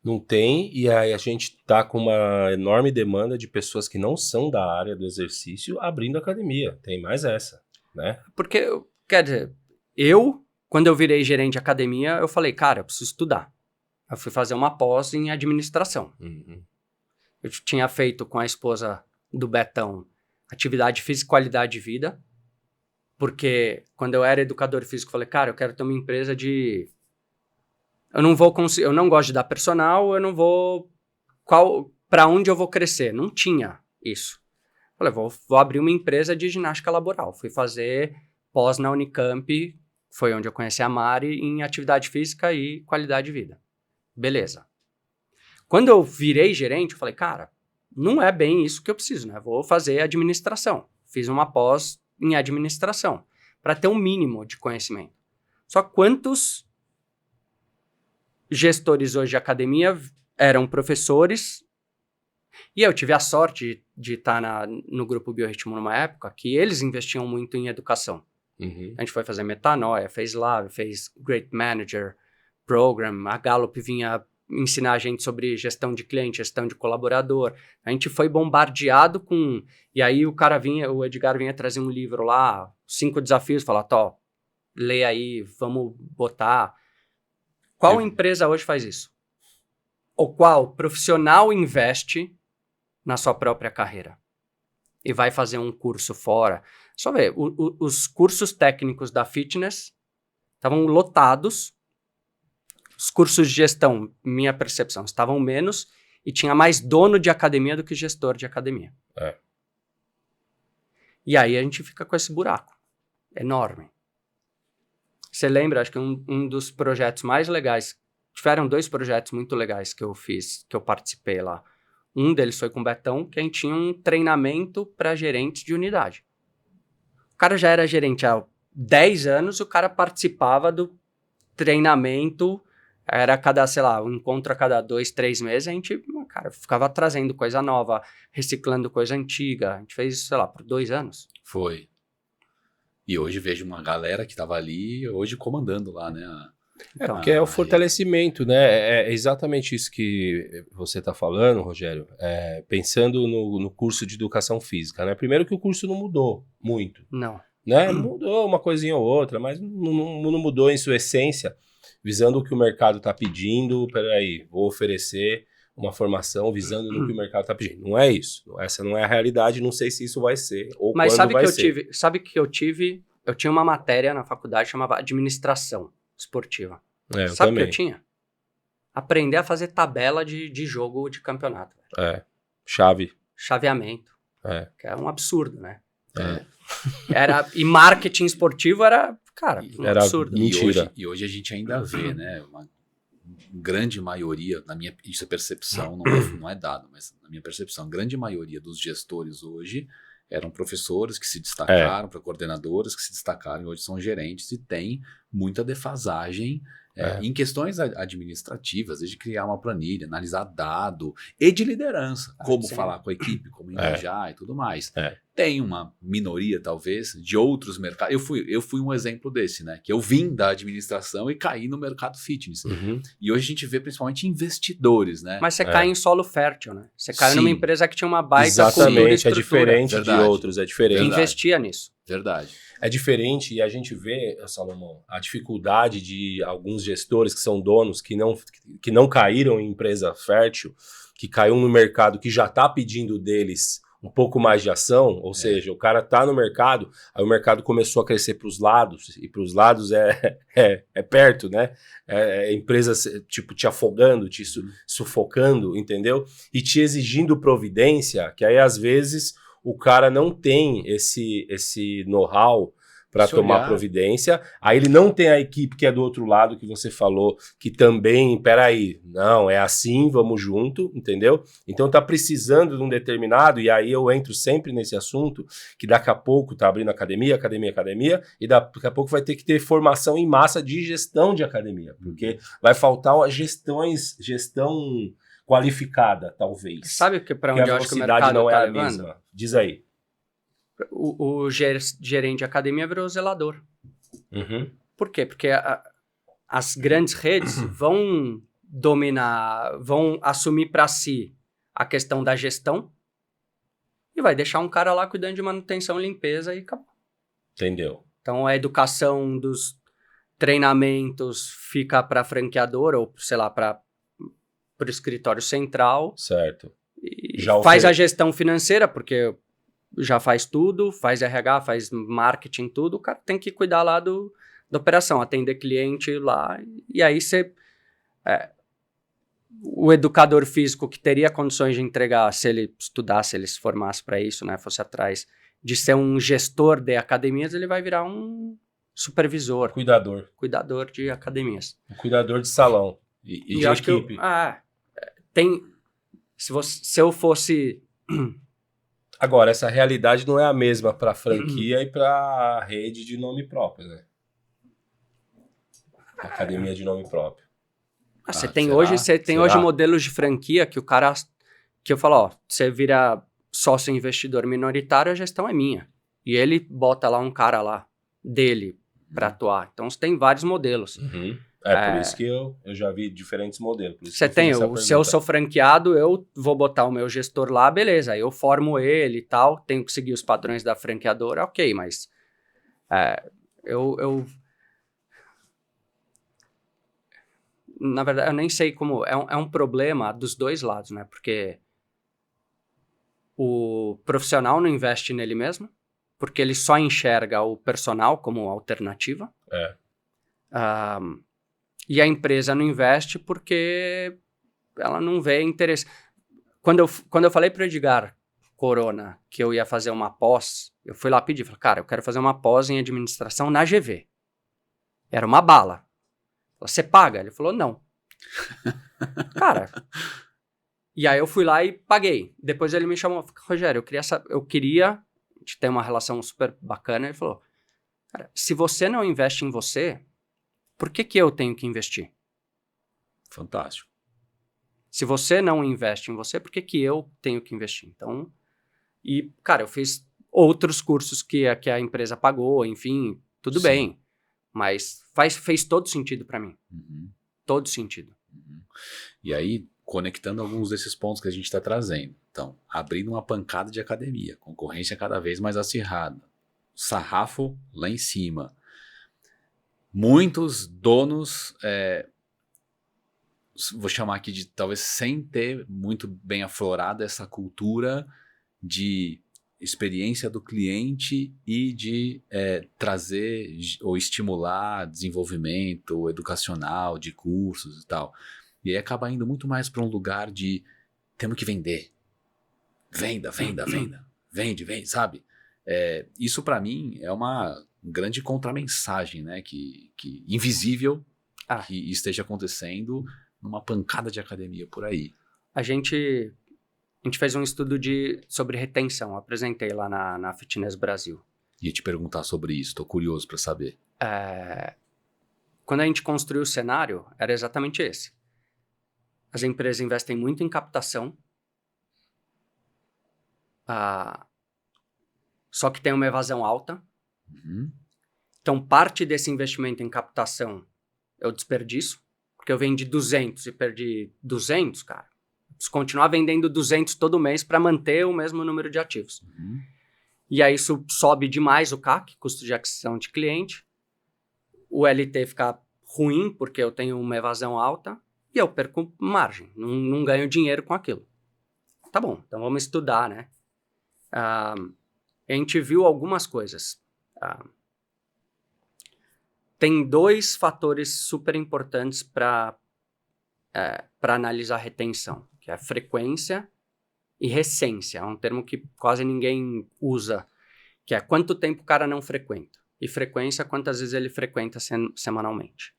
Não tem, e aí a gente tá com uma enorme demanda de pessoas que não são da área do exercício abrindo academia. Tem mais essa, né? Porque, quer dizer, quando eu virei gerente de academia, eu falei, cara, eu preciso estudar. Eu fui fazer uma pós em administração. Uhum. Eu tinha feito com a esposa do Betão atividade física e qualidade de vida, porque quando eu era educador físico, eu falei, cara, eu quero ter uma empresa de... Eu não gosto de dar personal, eu não vou... Para onde eu vou crescer? Não tinha isso. Eu falei, vou abrir uma empresa de ginástica laboral. Fui fazer pós na Unicamp, foi onde eu conheci a Mari, em atividade física e qualidade de vida. Beleza. Quando eu virei gerente, eu falei, cara, não é bem isso que eu preciso, né? Vou fazer administração. Fiz uma pós em administração, para ter um mínimo de conhecimento. Só quantos gestores hoje de academia eram professores, e eu tive a sorte de estar no Grupo Biorritmo numa época que eles investiam muito em educação. Uhum. A gente foi fazer Metanoia, fez Lab, fez Great Manager Program, a Gallup vinha ensinar a gente sobre gestão de cliente, gestão de colaborador. A gente foi bombardeado com... E aí o Edgar vinha trazer um livro lá, 5 desafios, falar, Tó, lê aí, vamos botar. Qual empresa hoje faz isso? Ou qual profissional investe na sua própria carreira e vai fazer um curso fora? Só ver, os cursos técnicos da fitness estavam lotados. Os cursos de gestão, minha percepção, estavam menos e tinha mais dono de academia do que gestor de academia. E aí a gente fica com esse buraco enorme. Você lembra, acho que um dos projetos mais legais, tiveram 2 projetos muito legais que eu fiz, que eu participei lá. Um deles foi com o Betão, que a gente tinha um treinamento para gerentes de unidade. O cara já era gerente há 10 anos, o cara participava do treinamento Era cada, sei lá, um encontro a cada 2, 3 meses, a gente, cara, ficava trazendo coisa nova, reciclando coisa antiga. A gente fez isso, sei lá, por 2 anos. Foi. E hoje vejo uma galera que tava ali, hoje comandando lá, né? Então, Porque é o fortalecimento, né? É exatamente isso que você está falando, Rogério. Pensando no curso de educação física, né? Primeiro que o curso não mudou muito, não. né? Mudou uma coisinha ou outra, mas não mudou em sua essência, visando o que o mercado está pedindo. Peraí, vou oferecer uma formação visando no que o mercado está pedindo. Não é isso. Essa não é a realidade. Não sei se isso vai ser ou Mas quando sabe vai que ser. sabe que eu tive? Eu tinha uma matéria na faculdade chamava administração esportiva. Eu Sabe o que também. eu tinha? Aprender a fazer tabela de jogo de campeonato. Chave. Chaveamento. É. Que é um absurdo, né? É. E marketing esportivo era, cara, um Era absurdo. mentira. E hoje a gente ainda vê, né? Uma grande maioria, isso é percepção, não é dado, mas na minha percepção, a grande maioria dos gestores hoje eram professores que se destacaram, para coordenadores que se destacaram, e hoje são gerentes e tem muita defasagem em questões administrativas, desde criar uma planilha, analisar dado e de liderança, como sim. falar com a equipe, como engajar e tudo mais. É. Tem uma minoria, talvez, de outros mercados. Eu fui um exemplo desse, né? Que eu vim da administração e caí no mercado fitness. Uhum. E hoje a gente vê principalmente investidores, né? Mas você cai em solo fértil, né? Você caiu Sim. numa empresa que tinha uma baita cultura e Exatamente, é estrutura. diferente de Verdade. outros, é diferente. Que Verdade. investia nisso. Verdade. É diferente e a gente vê, Salomão, a dificuldade de alguns gestores que são donos, que não caíram em empresa fértil, que caiu no mercado que já está pedindo deles um pouco mais de ação, ou seja, o cara está no mercado, aí o mercado começou a crescer para os lados, e para os lados é perto, né? Empresas tipo te afogando, te sufocando, entendeu? E te exigindo providência, que aí às vezes o cara não tem esse know-how para tomar providência, aí ele não tem a equipe que é do outro lado, que você falou, que também, peraí, não, é assim, vamos junto, entendeu? Então tá precisando de um determinado, e aí eu entro sempre nesse assunto, que daqui a pouco tá abrindo academia, e daqui a pouco vai ter que ter formação em massa de gestão de academia, porque vai faltar uma gestão qualificada, talvez. Sabe para Porque onde a eu acho que o velocidade mercado não é tá a levando? mesma. Diz aí. O gerente de academia virou zelador. Uhum. Por quê? Porque as grandes redes vão dominar, vão assumir para si a questão da gestão e vai deixar um cara lá cuidando de manutenção, limpeza e acabou. Entendeu? Então a educação dos treinamentos fica para franqueador ou, sei lá, para o escritório central. Certo. E Já faz a gestão financeira, porque já faz tudo, faz RH, faz marketing, tudo. O cara tem que cuidar lá da operação, atender cliente lá. E aí você... o educador físico que teria condições de entregar, se ele estudasse, se ele se formasse para isso, né, fosse atrás de ser um gestor de academias, ele vai virar um supervisor. Cuidador de academias. Um cuidador de salão. E de acho equipe. Se eu fosse... Agora, essa realidade não é a mesma para franquia e para rede de nome próprio, né? Academia de nome próprio. Você tem hoje modelos de franquia que o cara... Que eu falo, ó, você vira sócio investidor minoritário, a gestão é minha. E ele bota lá um cara lá, dele, para atuar. Então, você tem vários modelos. Uhum. Por isso que eu já vi diferentes modelos. Você tem, se eu sou franqueado, eu vou botar o meu gestor lá, beleza, eu formo ele e tal, tenho que seguir os padrões da franqueadora, ok, mas na verdade, eu nem sei como, é um problema dos dois lados, né, porque o profissional não investe nele mesmo, porque ele só enxerga o personal como alternativa. E a empresa não investe porque ela não vê interesse. Quando eu falei para o Edgar Corona que eu ia fazer uma pós, eu fui lá pedir, falei, cara, eu quero fazer uma pós em administração na GV. Era uma bala. Você paga? Ele falou, não. Cara, e aí eu fui lá e paguei. Depois ele me chamou, Rogério, eu queria, a gente tem uma relação super bacana, ele falou, cara, se você não investe em você, por que eu tenho que investir? Fantástico. Se você não investe em você, por que que eu tenho que investir? Então, e, cara, eu fiz outros cursos que a empresa pagou, enfim, tudo Sim. bem. Mas fez todo sentido para mim. Uhum. Todo sentido. Uhum. E aí, conectando alguns desses pontos que a gente está trazendo. Então, abrindo uma pancada de academia, concorrência cada vez mais acirrada, sarrafo lá em cima. Muitos donos, vou chamar aqui de talvez sem ter muito bem aflorada essa cultura de experiência do cliente e de trazer ou estimular desenvolvimento educacional de cursos e tal. E aí acaba indo muito mais para um lugar de temos que vender. Venda, venda, venda. Vende, vende, sabe? Isso para mim é uma grande contramensagem, né? Que invisível que esteja acontecendo numa pancada de academia por aí. A gente fez um estudo sobre retenção, apresentei lá na Fitness Brasil. Ia te perguntar sobre isso, tô curioso para saber. Quando a gente construiu o cenário, era exatamente esse. As empresas investem muito em captação, só que tem uma evasão alta. Uhum. Então, parte desse investimento em captação eu desperdiço, porque eu vendi 200 e perdi 200, cara. Preciso continuar vendendo 200 todo mês para manter o mesmo número de ativos. Uhum. E aí isso sobe demais o CAC, custo de aquisição de cliente. O LT fica ruim, porque eu tenho uma evasão alta, e eu perco margem, não ganho dinheiro com aquilo. Tá bom, então vamos estudar, né? A gente viu algumas coisas. Tem 2 fatores super importantes para analisar retenção, que é frequência e recência. É um termo que quase ninguém usa, que é quanto tempo o cara não frequenta. E frequência, quantas vezes ele frequenta semanalmente.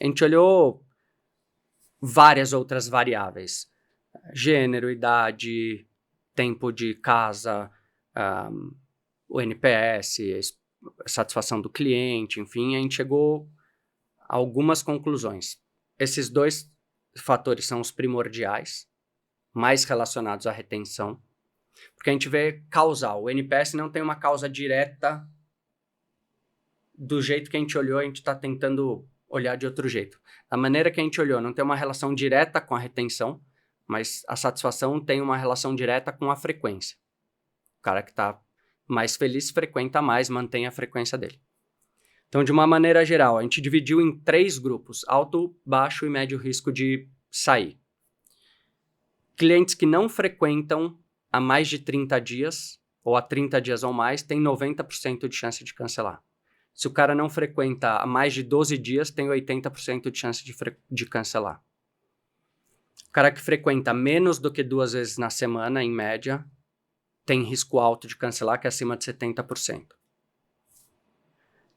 A gente olhou várias outras variáveis. Gênero, idade, tempo de casa, o NPS, satisfação do cliente, enfim, a gente chegou a algumas conclusões. Esses 2 fatores são os primordiais, mais relacionados à retenção, porque a gente vê causal. O NPS não tem uma causa direta do jeito que a gente olhou, a gente está tentando olhar de outro jeito. Da maneira que a gente olhou, não tem uma relação direta com a retenção, mas a satisfação tem uma relação direta com a frequência. O cara que está mais feliz frequenta mais, mantém a frequência dele. Então, de uma maneira geral, a gente dividiu em 3 grupos, alto, baixo e médio risco de sair. Clientes que não frequentam há mais de 30 dias, ou há 30 dias ou mais, tem 90% de chance de cancelar. Se o cara não frequenta há mais de 12 dias, tem 80% de chance de cancelar. O cara que frequenta menos do que 2 vezes na semana, em média, tem risco alto de cancelar, que é acima de 70%.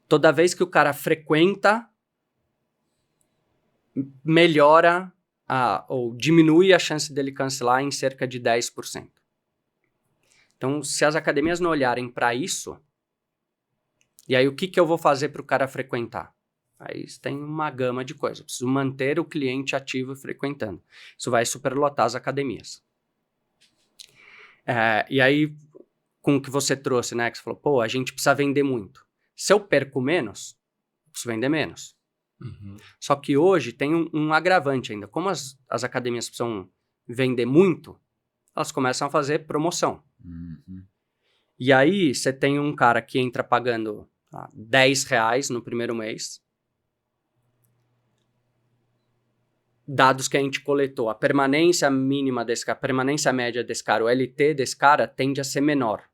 Toda vez que o cara frequenta, melhora ou diminui a chance dele cancelar em cerca de 10%. Então, se as academias não olharem para isso, e aí o que eu vou fazer para o cara frequentar? Aí tem uma gama de coisas. Eu preciso manter o cliente ativo e frequentando. Isso vai superlotar as academias. E aí, com o que você trouxe, né? Que você falou, pô, a gente precisa vender muito. Se eu perco menos, eu preciso vender menos. Uhum. Só que hoje tem um agravante ainda. Como as academias precisam vender muito, elas começam a fazer promoção. Uhum. E aí, você tem um cara que entra pagando R$10 no primeiro mês. Dados que a gente coletou, a permanência mínima desse cara, a permanência média desse cara, o LT desse cara tende a ser menor.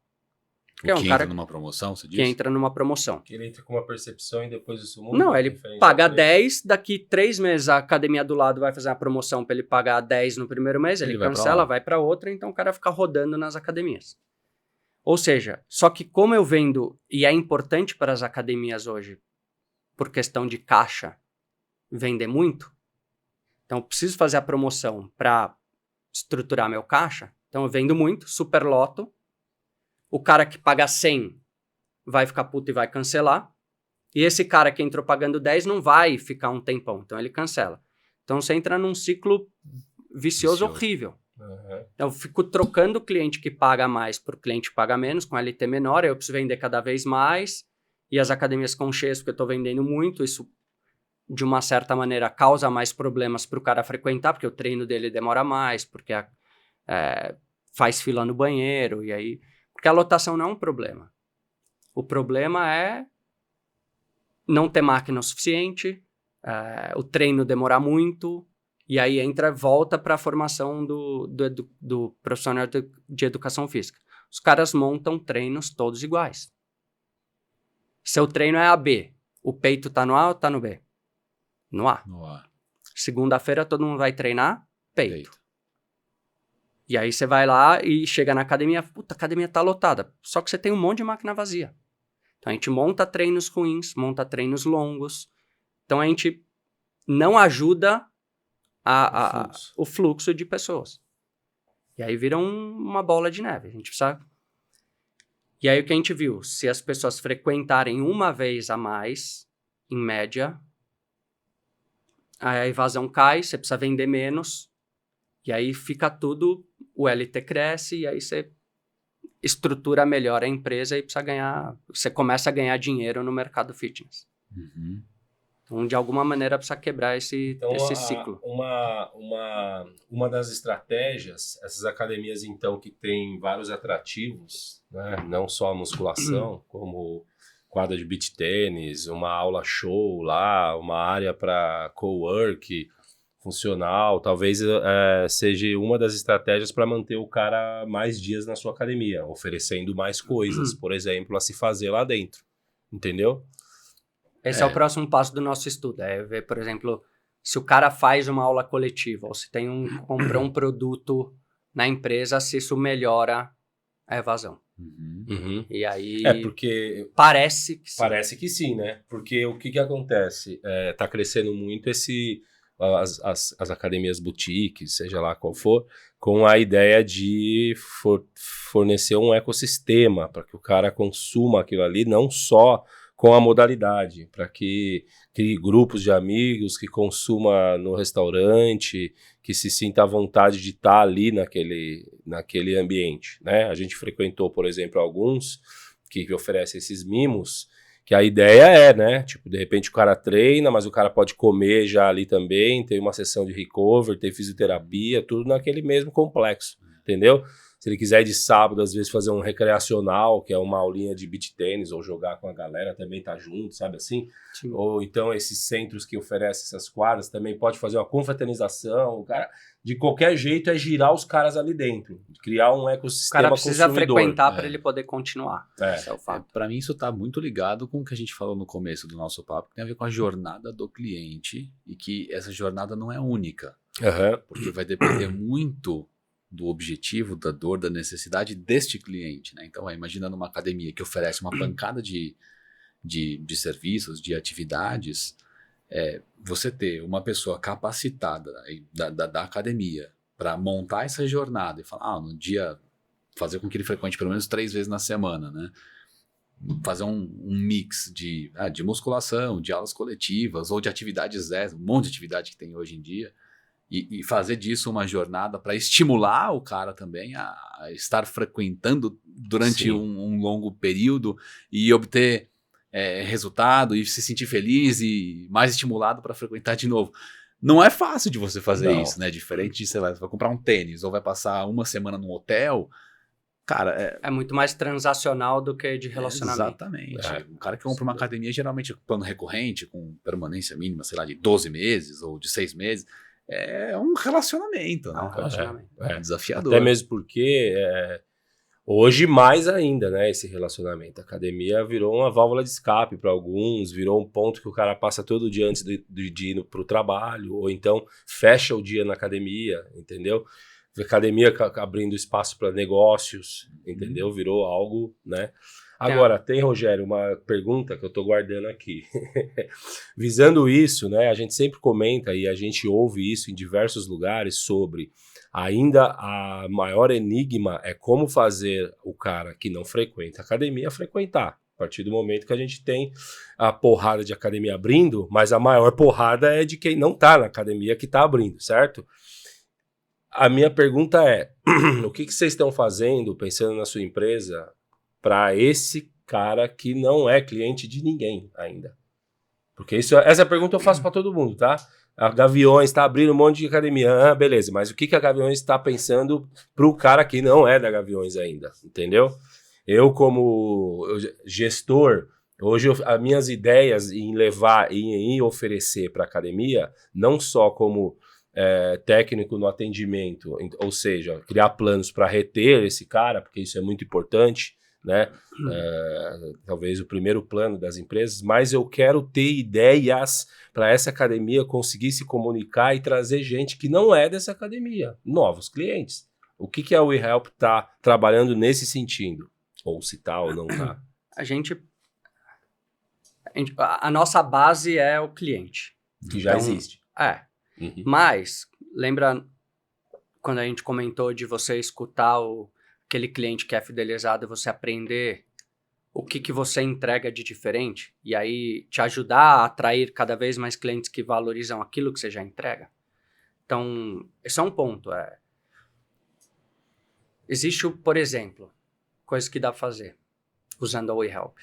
Porque que entra numa promoção, você diz? Que entra numa promoção. Que ele entra com uma percepção e depois isso muda? Não, ele paga 10, daqui 3 meses a academia do lado vai fazer uma promoção para ele pagar 10 no primeiro mês, ele cancela, vai para outra, então o cara fica rodando nas academias. Ou seja, só que como eu vendo, e é importante para as academias hoje, por questão de caixa, vender muito, então eu preciso fazer a promoção para estruturar meu caixa, então eu vendo muito, superloto, o cara que paga 100 vai ficar puto e vai cancelar, e esse cara que entrou pagando 10 não vai ficar um tempão, então ele cancela. Então você entra num ciclo vicioso horrível. Eu fico trocando o cliente que paga mais por cliente que paga menos, com LT menor, aí eu preciso vender cada vez mais, e as academias ficam cheias porque eu estou vendendo muito, isso de uma certa maneira causa mais problemas para o cara frequentar, porque o treino dele demora mais, porque faz fila no banheiro, e aí... Porque a lotação não é um problema. O problema é não ter máquina o suficiente, o treino demorar muito, e aí volta para a formação do profissional de educação física. Os caras montam treinos todos iguais. Seu treino é AB, o peito tá no A ou tá no B? No A. No ar. Segunda-feira todo mundo vai treinar peito. E aí você vai lá e chega na academia, puta, a academia tá lotada. Só que você tem um monte de máquina vazia. Então a gente monta treinos ruins, monta treinos longos. Então a gente não ajuda o fluxo de pessoas. E aí vira uma bola de neve. A gente precisa... E aí o que a gente viu? Se as pessoas frequentarem uma vez a mais, em média, a evasão cai, você precisa vender menos, e aí fica tudo, o LT cresce, e aí você estrutura melhor a empresa e precisa ganhar, você começa a ganhar dinheiro no mercado fitness. Uhum. Então, de alguma maneira, precisa quebrar esse ciclo. Uma das estratégias, essas academias, então, que tem vários atrativos, né? Não só a musculação, como quadra de beach tênis, uma aula show lá, uma área para co-work funcional, talvez seja uma das estratégias para manter o cara mais dias na sua academia, oferecendo mais coisas, por exemplo, a se fazer lá dentro, entendeu? Esse é o próximo passo do nosso estudo, é ver, por exemplo, se o cara faz uma aula coletiva ou se comprou um produto na empresa, se isso melhora a evasão. Uhum. E aí... porque... Parece que sim. Parece que sim, né? Porque o que acontece? Tá crescendo muito as academias boutiques, seja lá qual for, com a ideia de fornecer um ecossistema para que o cara consuma aquilo ali, não só com a modalidade, para que crie grupos de amigos, que consuma no restaurante, que se sinta à vontade de estar ali naquele ambiente, né? A gente frequentou, por exemplo, alguns que oferecem esses mimos, que a ideia né? Tipo, de repente o cara treina, mas o cara pode comer já ali também, tem uma sessão de recovery, tem fisioterapia, tudo naquele mesmo complexo, entendeu? Se ele quiser ir de sábado, às vezes, fazer um recreacional, que é uma aulinha de beach tênis, ou jogar com a galera, também tá junto, sabe assim? Sim. Ou então esses centros que oferecem essas quadras, também pode fazer uma confraternização. O cara, de qualquer jeito, é girar os caras ali dentro, criar um ecossistema. O cara precisa frequentar para ele poder continuar. Esse é o fato. Para mim, isso tá muito ligado com o que a gente falou no começo do nosso papo, que tem a ver com a jornada do cliente, e que essa jornada não é única. Porque vai depender muito do objetivo, da dor, da necessidade deste cliente, né? Então, imaginando uma academia que oferece uma pancada de serviços, de atividades, você ter uma pessoa capacitada da academia para montar essa jornada e falar, no dia, fazer com que ele frequente pelo menos 3 vezes na semana, né? Fazer um mix de musculação, de aulas coletivas ou de atividades um monte de atividade que tem hoje em dia, e fazer disso uma jornada para estimular o cara também a estar frequentando durante um longo período e obter resultado e se sentir feliz e mais estimulado para frequentar de novo. Não é fácil de você fazer isso, né? Diferente de, sei lá, você vai comprar um tênis ou vai passar uma semana num hotel, cara... É muito mais transacional do que de relacionamento. Exatamente. O cara que compra uma academia, geralmente plano recorrente, com permanência mínima, sei lá, de 12 meses ou de 6 meses, é um relacionamento, né? É desafiador. Até mesmo porque hoje mais ainda, né, esse relacionamento. A academia virou uma válvula de escape para alguns, virou um ponto que o cara passa todo dia antes de ir para o trabalho, ou então fecha o dia na academia, entendeu? A academia abrindo espaço para negócios, entendeu? Virou algo, né? Agora, tem, Rogério, uma pergunta que eu estou guardando aqui. Visando isso, né, a gente sempre comenta e a gente ouve isso em diversos lugares sobre ainda a maior enigma é como fazer o cara que não frequenta a academia frequentar, A partir do momento que a gente tem a porrada de academia abrindo, mas a maior porrada é de quem não está na academia que está abrindo, certo? A minha pergunta é, o que vocês estão fazendo, pensando na sua empresa, para esse cara que não é cliente de ninguém ainda? Porque essa pergunta eu faço para todo mundo, tá? A Gaviões está abrindo um monte de academia. Beleza, mas o que a Gaviões está pensando para o cara que não é da Gaviões ainda, entendeu? Eu, como gestor, hoje as minhas ideias em levar e em oferecer para a academia, não só como técnico no atendimento, ou seja, criar planos para reter esse cara, porque isso é muito importante, né? Talvez o primeiro plano das empresas, mas eu quero ter ideias para essa academia conseguir se comunicar e trazer gente que não é dessa academia, novos clientes. O que a WeHelp está trabalhando nesse sentido? Ou se tá ou não tá? A nossa base é o cliente. Que já existe. Uhum. Mas, lembra quando a gente comentou de você escutar aquele cliente que é fidelizado e você aprender o que você entrega de diferente e aí te ajudar a atrair cada vez mais clientes que valorizam aquilo que você já entrega? Então, esse é um ponto. Existe, por exemplo, coisas que dá pra fazer usando a WeHelp.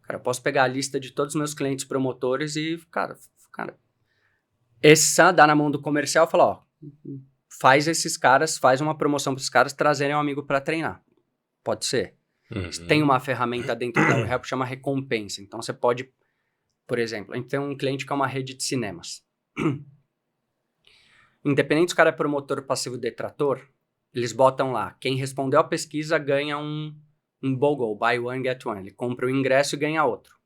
Cara, eu posso pegar a lista de todos os meus clientes promotores e, cara, dar na mão do comercial e falar, ó, faz uma promoção para esses caras trazerem um amigo para treinar. Pode ser. Uhum. Tem uma ferramenta dentro da WeHelp que chama recompensa. Então, você pode, por exemplo, a gente tem um cliente que é uma rede de cinemas. Independente se o cara é promotor passivo detrator, eles botam lá, quem respondeu a pesquisa ganha um BOGO, buy one, get one. Ele compra o ingresso e ganha outro.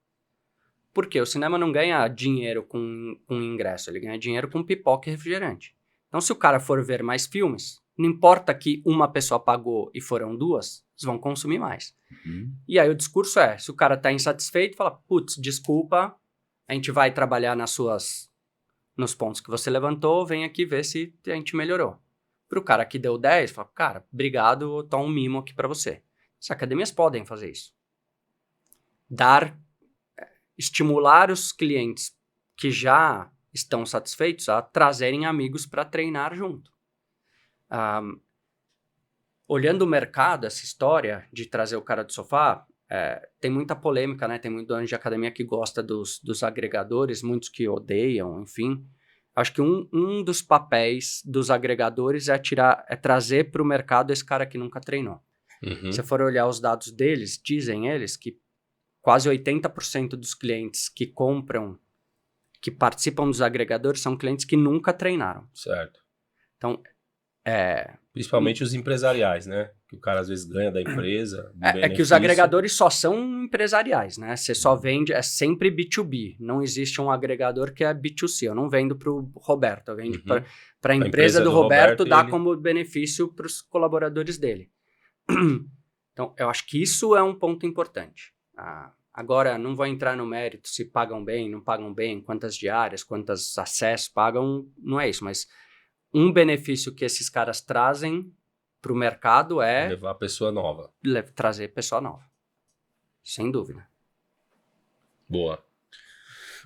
Por quê? O cinema não ganha dinheiro com ingresso, ele ganha dinheiro com pipoca e refrigerante. Então, se o cara for ver mais filmes, não importa que uma pessoa pagou e foram duas, eles vão consumir mais. Uhum. E aí o discurso se o cara tá insatisfeito, fala, putz, desculpa, a gente vai trabalhar nos pontos que você levantou, vem aqui ver se a gente melhorou. Pro cara que deu 10, fala, cara, obrigado, eu tô um mimo aqui pra você. As academias podem fazer isso. Estimular os clientes que já estão satisfeitos a trazerem amigos para treinar junto. Olhando o mercado, essa história de trazer o cara do sofá, tem muita polêmica, né? Tem muito dono de academia que gosta dos agregadores, muitos que odeiam, enfim. Acho que um dos papéis dos agregadores é trazer para o mercado esse cara que nunca treinou. Uhum. Se você for olhar os dados deles, dizem eles que quase 80% dos clientes que participam dos agregadores são clientes que nunca treinaram. Certo. Então, principalmente os empresariais, né? Que o cara às vezes ganha da empresa. Que os agregadores só são empresariais, né? Você só vende, é sempre B2B. Não existe um agregador que é B2C. Eu não vendo para o Roberto, eu vendo para a empresa do Roberto dar como benefício para os colaboradores dele. Então, eu acho que isso é um ponto importante. Agora, não vou entrar no mérito se pagam bem, não pagam bem, quantas diárias, quantos acessos pagam, não é isso. Mas um benefício que esses caras trazem para o mercado é... levar pessoa nova. Trazer pessoa nova. Sem dúvida. Boa.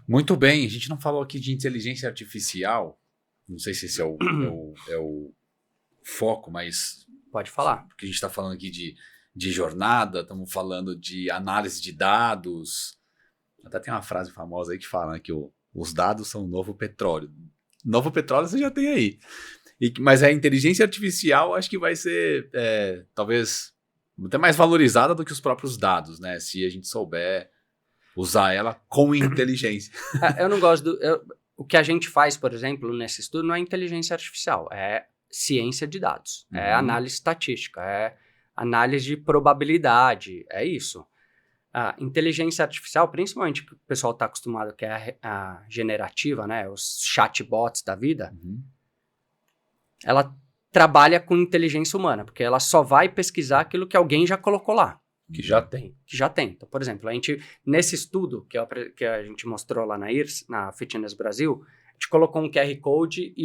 Muito bem, a gente não falou aqui de inteligência artificial. Não sei se esse é o foco, mas... Pode falar. Porque a gente está falando aqui de jornada, estamos falando de análise de dados. Até tem uma frase famosa aí que fala, né, que os dados são o novo petróleo. Novo petróleo você já tem aí. Mas a inteligência artificial acho que vai ser talvez até mais valorizada do que os próprios dados, né? Se a gente souber usar ela com inteligência. Eu não gosto o que a gente faz, por exemplo, nesse estudo não é inteligência artificial, é ciência de dados, é análise estatística, é análise de probabilidade, é isso. A inteligência artificial, principalmente que o pessoal está acostumado, que é a generativa, né, os chatbots da vida, ela trabalha com inteligência humana, porque ela só vai pesquisar aquilo que alguém já colocou lá. Que já tem. Então, por exemplo, nesse estudo que a gente mostrou lá na Fitness Brasil, a gente colocou um QR Code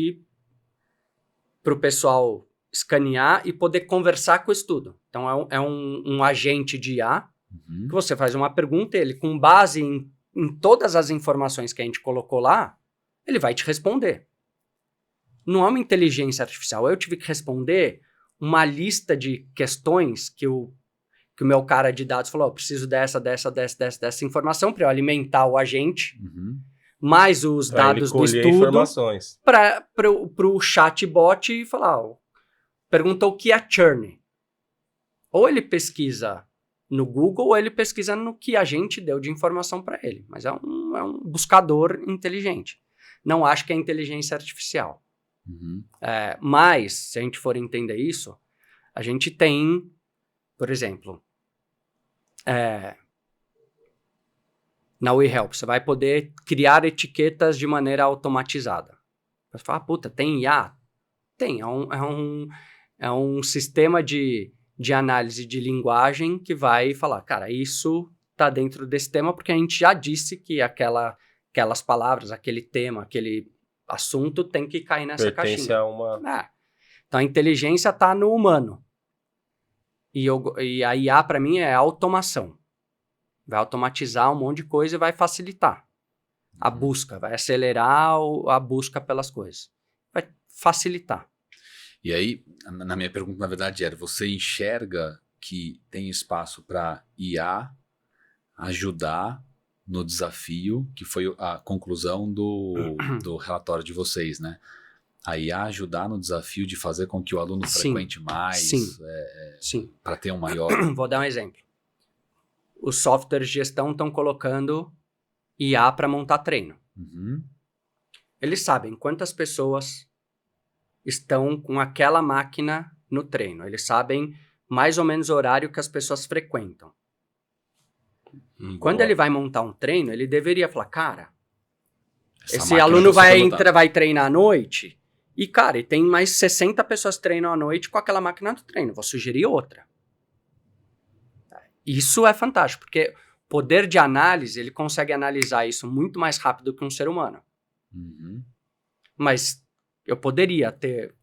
para o pessoal escanear e poder conversar com o estudo. Então, é um agente de IA Uhum. Que você faz uma pergunta, ele, com base em todas as informações que a gente colocou lá, ele vai te responder. Não é uma inteligência artificial. Eu tive que responder uma lista de questões que o meu cara de dados falou, preciso dessa informação para eu alimentar o agente, mais os Pra dados ele do colher estudo, informações. para o chatbot falar, perguntou o que é churn. Ou ele pesquisa no Google, ou ele pesquisa no que a gente deu de informação para ele. Mas é um buscador inteligente. Não acho que é inteligência artificial. Mas, se a gente for entender isso, a gente tem, por exemplo, na WeHelp, você vai poder criar etiquetas de maneira automatizada. Você fala, puta, tem IA? Tem, é um sistema de análise de linguagem que vai falar, cara, isso tá dentro desse tema porque a gente já disse que aquelas palavras, aquele tema, aquele assunto tem que cair nessa Pertence caixinha. a uma... Então a inteligência tá no humano. E a IA para mim é automação. Vai automatizar um monte de coisa e vai facilitar a busca, vai acelerar a busca pelas coisas. Vai facilitar. E aí, na minha pergunta, na verdade, era, você enxerga que tem espaço para IA ajudar no desafio, que foi a conclusão do relatório de vocês, né? A IA ajudar no desafio de fazer com que o aluno frequente mais, Sim. para ter um maior... Vou dar um exemplo. Os softwares de gestão estão colocando IA para montar treino. Eles sabem quantas pessoas estão com aquela máquina no treino. Eles sabem mais ou menos o horário que as pessoas frequentam. Quando ele vai montar um treino, ele deveria falar, cara, esse aluno vai treinar à noite e, cara, e tem mais 60 pessoas que treinam à noite com aquela máquina do treino. Vou sugerir outra. Isso é fantástico, porque o poder de análise, ele consegue analisar isso muito mais rápido que um ser humano. Mas eu poderia ter,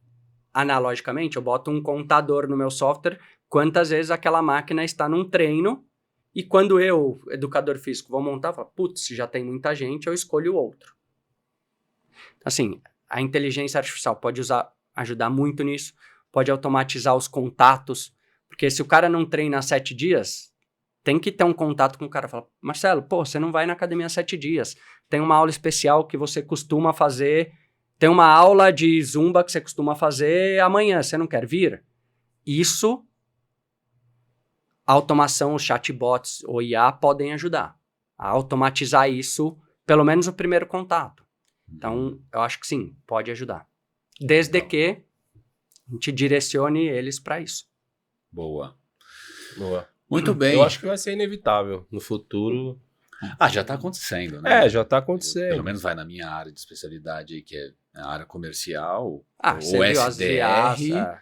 analogicamente, eu boto um contador no meu software, quantas vezes aquela máquina está num treino, e quando eu, educador físico, vou montar, eu falo, putz, se já tem muita gente, eu escolho outro. Assim, a inteligência artificial pode ajudar muito nisso, pode automatizar os contatos, porque se o cara não treina há 7 dias, tem que ter um contato com o cara. Fala, Marcelo, você não vai na academia há 7 dias, tem uma aula especial que você costuma fazer, tem uma aula de zumba que você costuma fazer amanhã, você não quer vir? Isso, a automação, os chatbots ou IA podem ajudar a automatizar isso, pelo menos o primeiro contato. Então, eu acho que sim, pode ajudar. Desde que a gente direcione eles para isso. Boa. Muito bem. Eu acho que vai ser inevitável no futuro. Já está acontecendo, né? Já está acontecendo. Pelo menos vai na minha área de especialidade, que é a área comercial. O SDR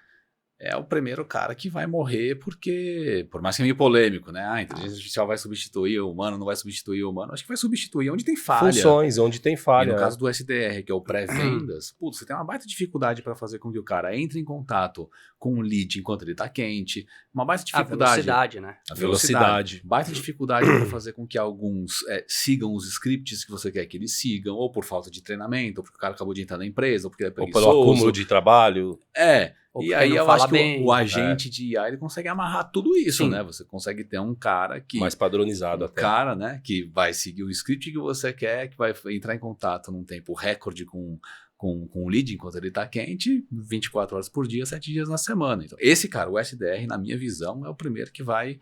é o primeiro cara que vai morrer porque, por mais que é meio polêmico, né? A inteligência artificial vai substituir o humano, não vai substituir o humano. Acho que vai substituir onde tem falha. Funções, onde tem falha. E no caso do SDR, que é o pré-vendas, você tem uma baita dificuldade para fazer com que o cara entre em contato com o lead enquanto ele está quente. Uma baita dificuldade. A velocidade, né? A velocidade. Baita dificuldade para fazer com que alguns sigam os scripts que você quer que eles sigam, ou por falta de treinamento, ou porque o cara acabou de entrar na empresa, ou porque ele é preguiçoso. Ou pelo acúmulo de trabalho. E aí eu acho que o agente de IA ele consegue amarrar tudo isso, né? Você consegue ter um cara que... mais padronizado até. Cara, né? Que vai seguir o script que você quer, que vai entrar em contato num tempo recorde com o lead enquanto ele está quente, 24 horas por dia, 7 dias na semana. Então, esse cara, o SDR, na minha visão, é o primeiro que vai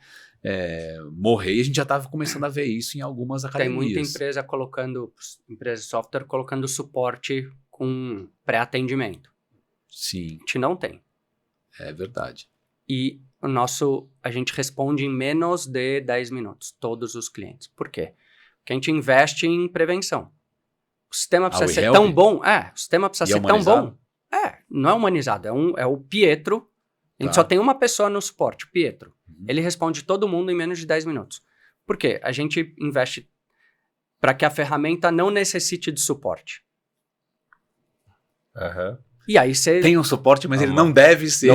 morrer. E a gente já estava começando a ver isso em algumas academias. Tem muita empresa de software colocando suporte com pré-atendimento. Sim. A gente não tem. É verdade. E a gente responde em menos de 10 minutos, todos os clientes. Por quê? Porque a gente investe em prevenção. O sistema precisa ser tão bom. O sistema precisa ser tão bom. Não é humanizado. É o Pietro. A gente só tem uma pessoa no suporte, o Pietro. Ele responde todo mundo em menos de 10 minutos. Por quê? A gente investe para que a ferramenta não necessite de suporte. E aí você... Tem um suporte, mas ele não deve ser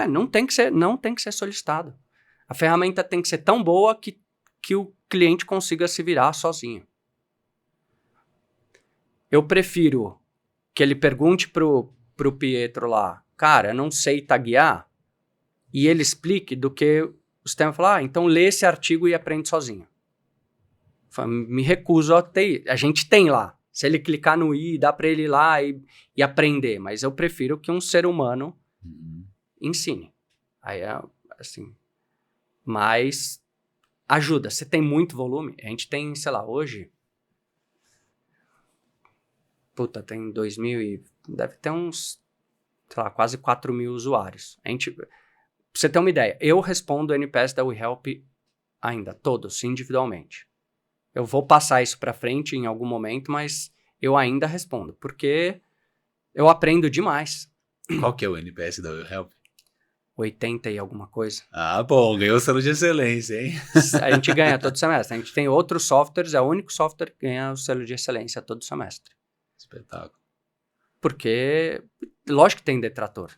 não tem que ser solicitado. A ferramenta tem que ser tão boa que o cliente consiga se virar sozinho. Eu prefiro que ele pergunte pro Pietro lá, cara, eu não sei taguear, e ele explique do que o sistema falar, então lê esse artigo e aprende sozinho. Me recuso a ter. A gente tem lá. Se ele clicar no i, dá para ele ir lá e aprender. Mas eu prefiro que um ser humano ensine. Aí é assim. Mas ajuda. Você tem muito volume? A gente tem, sei lá, hoje... tem 2.000 e... Deve ter uns, sei lá, quase 4.000 usuários. Pra você ter uma ideia, eu respondo o NPS da WeHelp ainda, todos, individualmente. Eu vou passar isso para frente em algum momento, mas eu ainda respondo, porque eu aprendo demais. Qual que é o NPS da WeHelp? 80 e alguma coisa. Ah, bom, ganhou o selo de excelência, hein? A gente ganha todo semestre. A gente tem outros softwares, é o único software que ganha o selo de excelência todo semestre. Espetáculo. Porque, lógico que tem detrator.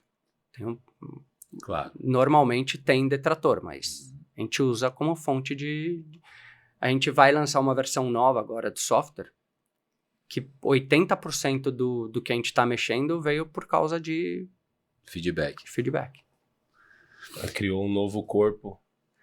Claro. Normalmente tem detrator, mas a gente usa como fonte de... A gente vai lançar uma versão nova agora do software que 80% do que a gente está mexendo veio por causa de Feedback. Criou um novo corpo.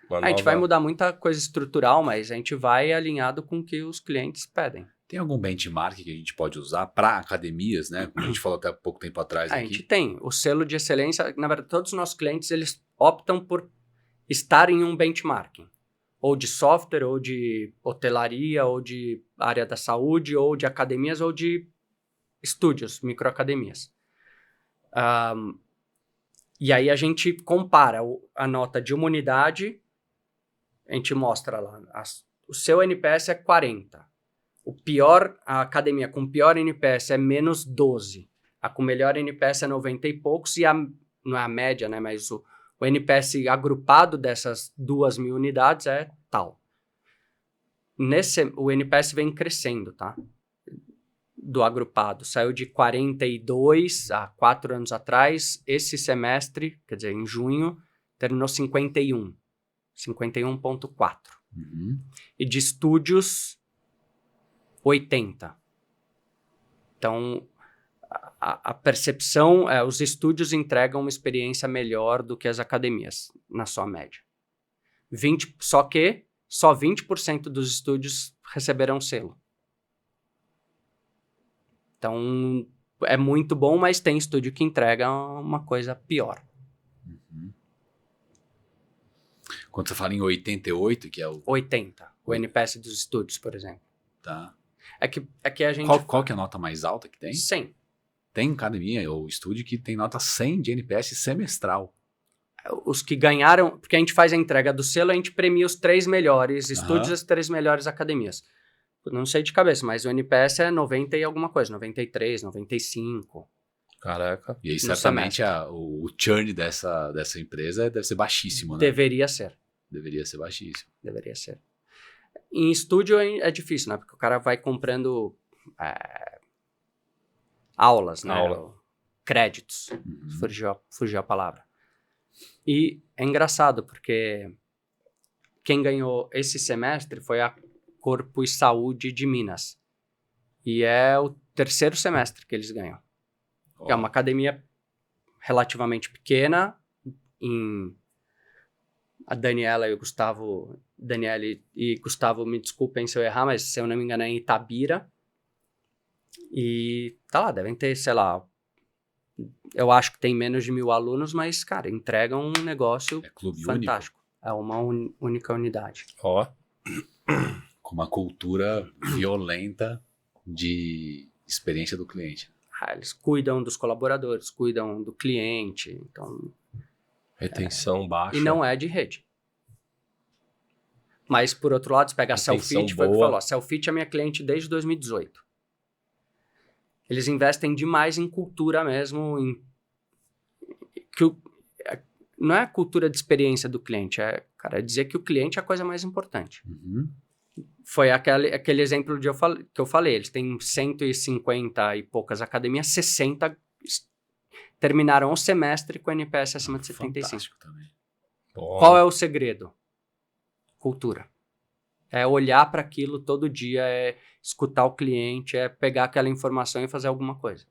A gente vai mudar muita coisa estrutural, mas a gente vai alinhado com o que os clientes pedem. Tem algum benchmark que a gente pode usar para academias, né? Como a gente falou até há pouco tempo atrás A aqui. gente tem o selo de excelência. Na verdade, todos os nossos clientes eles optam por estar em um benchmarking. Ou de software, ou de hotelaria, ou de área da saúde, ou de academias, ou de estúdios, microacademias. E aí a gente compara a nota de uma unidade, a gente mostra lá, o seu NPS é 40. A academia com pior NPS é menos 12. A com melhor NPS é 90 e poucos, e não é a média, né, mas o NPS agrupado dessas 2.000 unidades é tal. O NPS vem crescendo, tá? Do agrupado. Saiu de 42 há 4 anos atrás. Esse semestre, quer dizer, em junho, terminou 51. 51,4. E de estúdios, 80. Então... A percepção é os estúdios entregam uma experiência melhor do que as academias, na sua média. Só que só 20% dos estúdios receberão selo. Então, é muito bom, mas tem estúdio que entrega uma coisa pior. Quando você fala em 88, que é o... 80, o NPS dos estúdios, por exemplo. Tá. É que a gente... Qual que é a nota mais alta que tem? 100. Tem academia ou estúdio que tem nota 100 de NPS semestral. Os que ganharam, porque a gente faz a entrega do selo, a gente premia os 3 melhores estúdios e as 3 melhores academias. Eu não sei de cabeça, mas o NPS é 90 e alguma coisa, 93, 95. Caraca. E aí certamente o churn dessa empresa deve ser baixíssimo, né? Deveria ser. Deveria ser baixíssimo. Deveria ser. Em estúdio é difícil, né? Porque o cara vai comprando... aulas, né? Créditos. Fugiu a palavra. E é engraçado, porque quem ganhou esse semestre foi a Corpo e Saúde de Minas. E é o 3º semestre que eles ganham. É uma academia relativamente pequena. A Daniela e o Gustavo... Daniele e Gustavo, me desculpem se eu errar, mas se eu não me engano é em Itabira. E tá lá, devem ter, sei lá, eu acho que tem menos de 1.000 alunos, mas, cara, entregam um negócio fantástico. Único. É uma única unidade. Com uma cultura violenta de experiência do cliente. Eles cuidam dos colaboradores, cuidam do cliente, então... Retenção baixa. E não é de rede. Mas, por outro lado, você pega a Selfit, foi o que falou. A Selfit é minha cliente desde 2018. Eles investem demais em cultura mesmo, não é a cultura de experiência do cliente, é dizer que o cliente é a coisa mais importante. Foi aquele exemplo que eu falei, eles têm 150 e poucas academias, 60 terminaram o semestre com NPS acima de 75. Fantástico também. Bom. Qual é o segredo? Cultura. É olhar para aquilo todo dia, é escutar o cliente, é pegar aquela informação e fazer alguma coisa.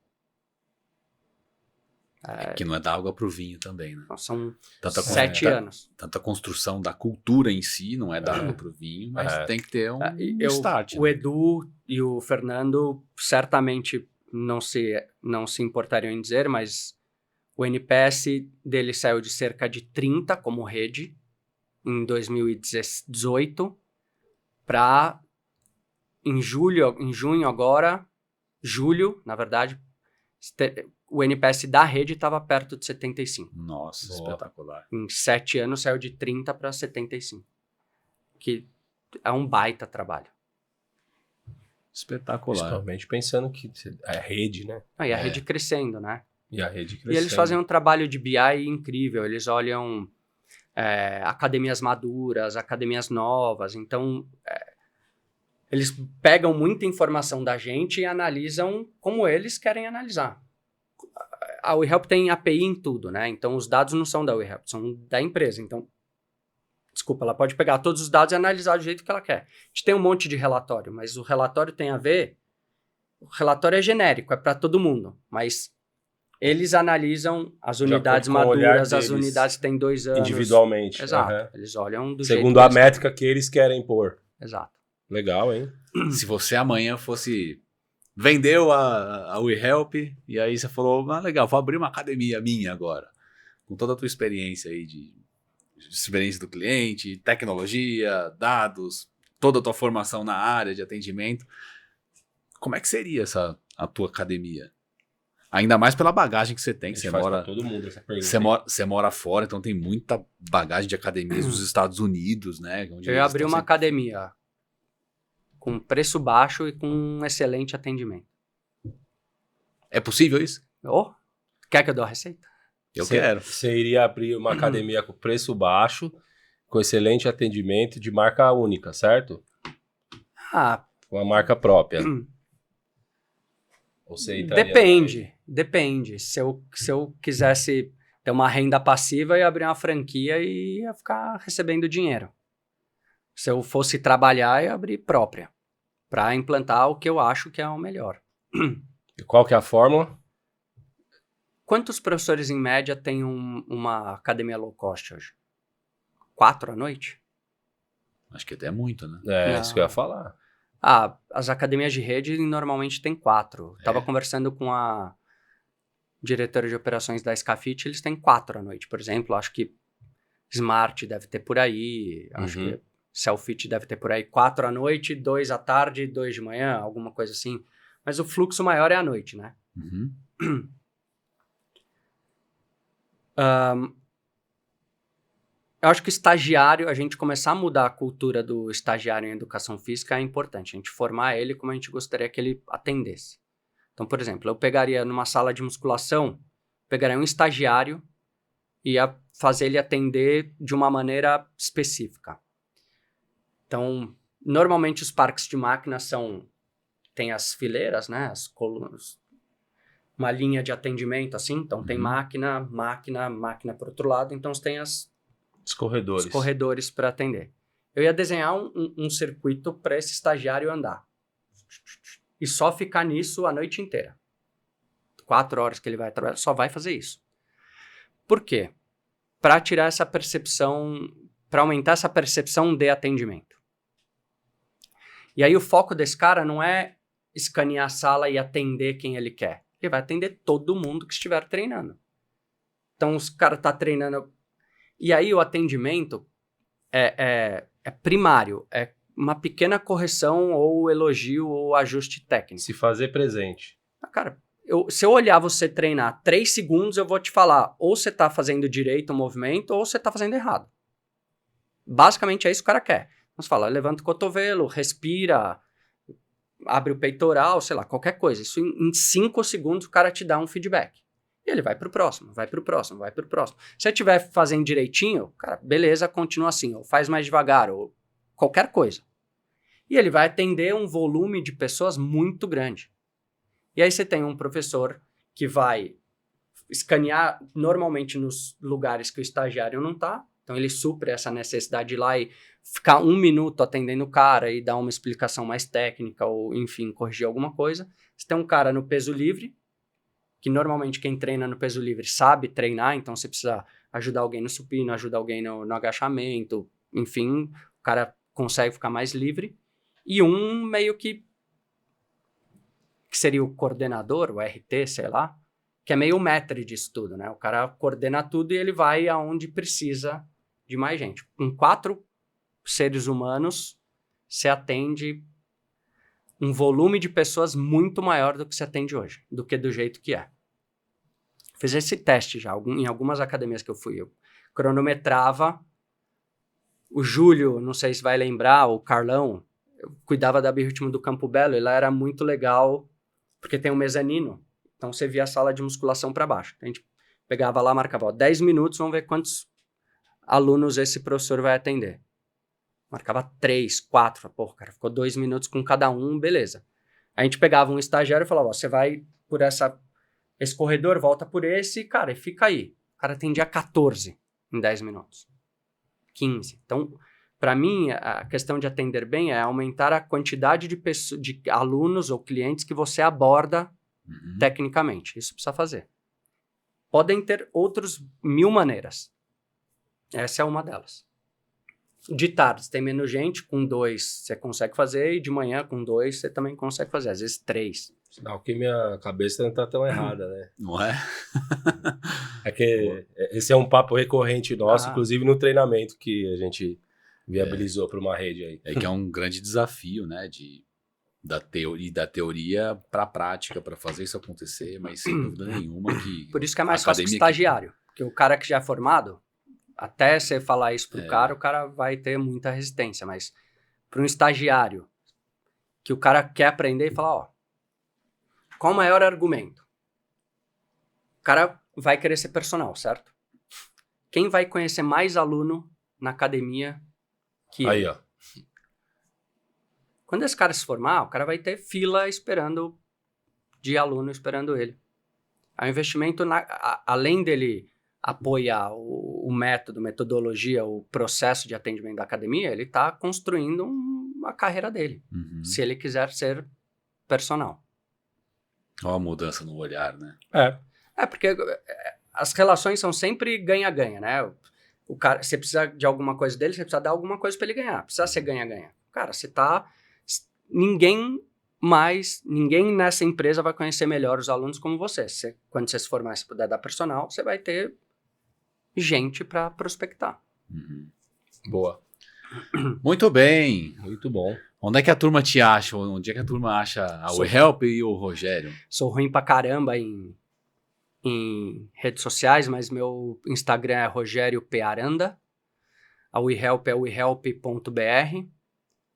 Que não é dar água pro vinho também, né? Então, são Tanta 7 anos. Tanta construção da cultura em si, não é dar água pro vinho, mas tem que ter um start. O Edu e o Fernando certamente não se importariam em dizer, mas o NPS dele saiu de cerca de 30 como rede em 2018 para julho agora, na verdade, o NPS da rede estava perto de 75. Nossa, espetacular. Em 7 anos saiu de 30 para 75. Que é um baita trabalho. Espetacular. Principalmente pensando que é rede, né? E a rede crescendo, né? E a rede crescendo. E eles fazem um trabalho de BI incrível. Eles olham academias maduras, academias novas. Então, eles pegam muita informação da gente e analisam como eles querem analisar. A WeHelp tem API em tudo, né? Então, os dados não são da WeHelp, são da empresa. Então, desculpa, ela pode pegar todos os dados e analisar do jeito que ela quer. A gente tem um monte de relatório, mas o relatório tem a ver... O relatório é genérico, é para todo mundo, mas eles analisam as unidades maduras, as unidades que têm 2 anos. Individualmente. Exato. Eles olham do segundo jeito a métrica que eles querem pôr. Exato. Legal, hein? Se você amanhã vendeu a WeHelp e aí você falou, legal, vou abrir uma academia minha agora, com toda a tua experiência aí de experiência do cliente, tecnologia, dados, toda a tua formação na área de atendimento, como é que seria a tua academia? Ainda mais pela bagagem que você tem, você mora, todo mundo essa pergunta. você mora fora, então tem muita bagagem de academias dos Estados Unidos, né? Eu ia abrir uma academia com preço baixo e com um excelente atendimento. É possível isso? Quer que eu dê a receita? Eu quero. Você iria abrir uma academia com preço baixo, com excelente atendimento de marca única, certo? Uma marca própria. Você Depende. Se eu quisesse ter uma renda passiva, eu ia abrir uma franquia e ia ficar recebendo dinheiro. Se eu fosse trabalhar, eu ia abrir própria, para implantar o que eu acho que é o melhor. E qual que é a fórmula? Quantos professores, em média, tem uma academia low cost hoje? 4 à noite? Acho que até é muito, né? Isso que eu ia falar. As academias de rede normalmente tem 4. Estava conversando com a diretora de operações da Scafit, eles têm 4 à noite, por exemplo. Acho que Smart deve ter por aí, acho que Selfit deve ter por aí 4 à noite, 2 à tarde, 2 de manhã, alguma coisa assim. Mas o fluxo maior é à noite, né? Eu acho que estagiário, a gente começar a mudar a cultura do estagiário em educação física é importante. A gente formar ele como a gente gostaria que ele atendesse. Então, por exemplo, eu pegaria numa sala de musculação, pegaria um estagiário e ia fazer ele atender de uma maneira específica. Então, normalmente os parques de máquinas tem as fileiras, né? As colunas, uma linha de atendimento assim. Então, tem máquina para outro lado. Então, você tem os corredores para atender. Eu ia desenhar um circuito para esse estagiário andar. E só ficar nisso a noite inteira. 4 horas que ele vai trabalhar, só vai fazer isso. Por quê? Para tirar essa percepção, para aumentar essa percepção de atendimento. E aí o foco desse cara não é escanear a sala e atender quem ele quer. Ele vai atender todo mundo que estiver treinando. Então, os caras estão treinando. E aí o atendimento é primário. É uma pequena correção ou elogio ou ajuste técnico. Se fazer presente. Cara, se eu olhar você treinar 3 segundos, eu vou te falar ou você está fazendo direito o movimento ou você está fazendo errado. Basicamente é isso que o cara quer. Você fala, levanta o cotovelo, respira, abre o peitoral, sei lá, qualquer coisa. Isso em 5 segundos o cara te dá um feedback. E ele vai pro próximo. Se você estiver fazendo direitinho, cara, beleza, continua assim. Ou faz mais devagar, ou qualquer coisa. E ele vai atender um volume de pessoas muito grande. E aí você tem um professor que vai escanear normalmente nos lugares que o estagiário não tá, Então ele supre essa necessidade de ir lá e ficar 1 minuto atendendo o cara e dar uma explicação mais técnica ou, enfim, corrigir alguma coisa. Você tem um cara no peso livre, que normalmente quem treina no peso livre sabe treinar, então você precisa ajudar alguém no supino, ajudar alguém no agachamento, enfim, o cara consegue ficar mais livre. E um meio que seria o coordenador, o RT, sei lá, que é meio o maître disso tudo, né? O cara coordena tudo e ele vai aonde precisa de mais gente. Com 4 seres humanos, você atende um volume de pessoas muito maior do que se atende hoje, do que do jeito que é. Fiz esse teste já, em algumas academias que eu fui. Eu cronometrava. O Júlio, não sei se vai lembrar, o Carlão, eu cuidava da Biorritmo do Campo Belo, e lá era muito legal, porque tem um mezanino. Então você via a sala de musculação para baixo. A gente pegava lá, marcava 10 minutos, vamos ver quantos alunos esse professor vai atender. Marcava 3, 4, pô, cara, ficou 2 minutos com cada um, beleza. A gente pegava um estagiário e falava, ó, você vai por esse corredor, volta por esse, cara, e fica aí. O cara atendia 14 em 10 minutos. 15. Então, para mim, a questão de atender bem é aumentar a quantidade de alunos ou clientes que você aborda tecnicamente. Isso precisa fazer. Podem ter outras 1000 maneiras. Essa é uma delas. De tarde, tem menos gente, com 2 você consegue fazer, e de manhã, com 2 você também consegue fazer, às vezes 3. Sinal que minha cabeça não tá tão errada, né? Não é? É que esse é um papo recorrente nosso, inclusive no treinamento que a gente viabilizou para uma rede aí. É que é um grande desafio, né? Da teoria para a prática, para fazer isso acontecer, mas sem dúvida nenhuma que... Por isso que é mais fácil que estagiário, porque o cara que já é formado, até você falar isso pro cara, o cara vai ter muita resistência, mas para um estagiário, que o cara quer aprender e falar, ó, qual o maior argumento? O cara vai querer ser personal, certo? Quem vai conhecer mais aluno na academia que aí, ele? Ó. Quando esse cara se formar, o cara vai ter fila esperando, de aluno esperando ele. O investimento, além dele apoiar o método, metodologia, o processo de atendimento da academia, ele está construindo a carreira dele, se ele quiser ser personal. Olha a mudança no olhar, né? Porque as relações são sempre ganha-ganha, né? O cara, você precisa de alguma coisa dele, você precisa dar alguma coisa para ele ganhar. Precisa ser ganha-ganha. Cara, você tá... Ninguém nessa empresa vai conhecer melhor os alunos como você. Quando você se formar, se puder dar personal, você vai ter gente para prospectar. Boa. Muito bem. Muito bom. Onde é que a turma te acha? Onde é que a turma acha a WeHelp e o Rogério? Sou ruim pra caramba em redes sociais, mas meu Instagram é Rogério P. Aranda. A WeHelp é wehelp.br.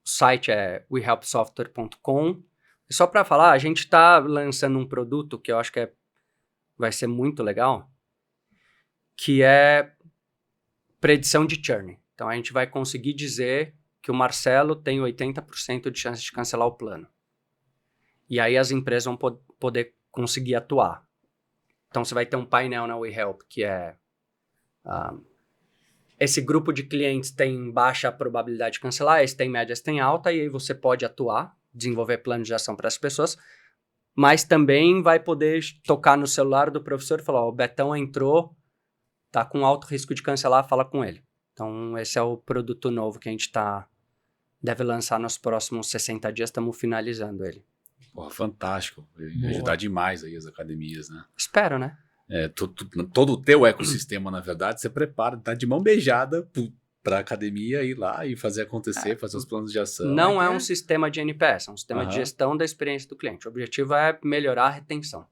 O site é wehelpsoftware.com. E só para falar, a gente está lançando um produto que eu acho que vai ser muito legal, que é predição de churn. Então, a gente vai conseguir dizer que o Marcelo tem 80% de chance de cancelar o plano. E aí as empresas vão poder conseguir atuar. Então, você vai ter um painel na WeHelp, que é... esse grupo de clientes tem baixa probabilidade de cancelar, esse tem média, esse tem alta, e aí você pode atuar, desenvolver planos de ação para as pessoas, mas também vai poder tocar no celular do professor e falar, ó, o Betão entrou, tá com alto risco de cancelar, fala com ele. Então, esse é o produto novo que a gente deve lançar nos próximos 60 dias, estamos finalizando ele. Porra, fantástico. Vai ajudar demais aí as academias, né? Espero, né? Todo o teu ecossistema, na verdade, você prepara, tá de mão beijada para a academia ir lá e fazer acontecer, fazer os planos de ação. Não é um sistema de NPS, é um sistema de gestão da experiência do cliente. O objetivo é melhorar a retenção.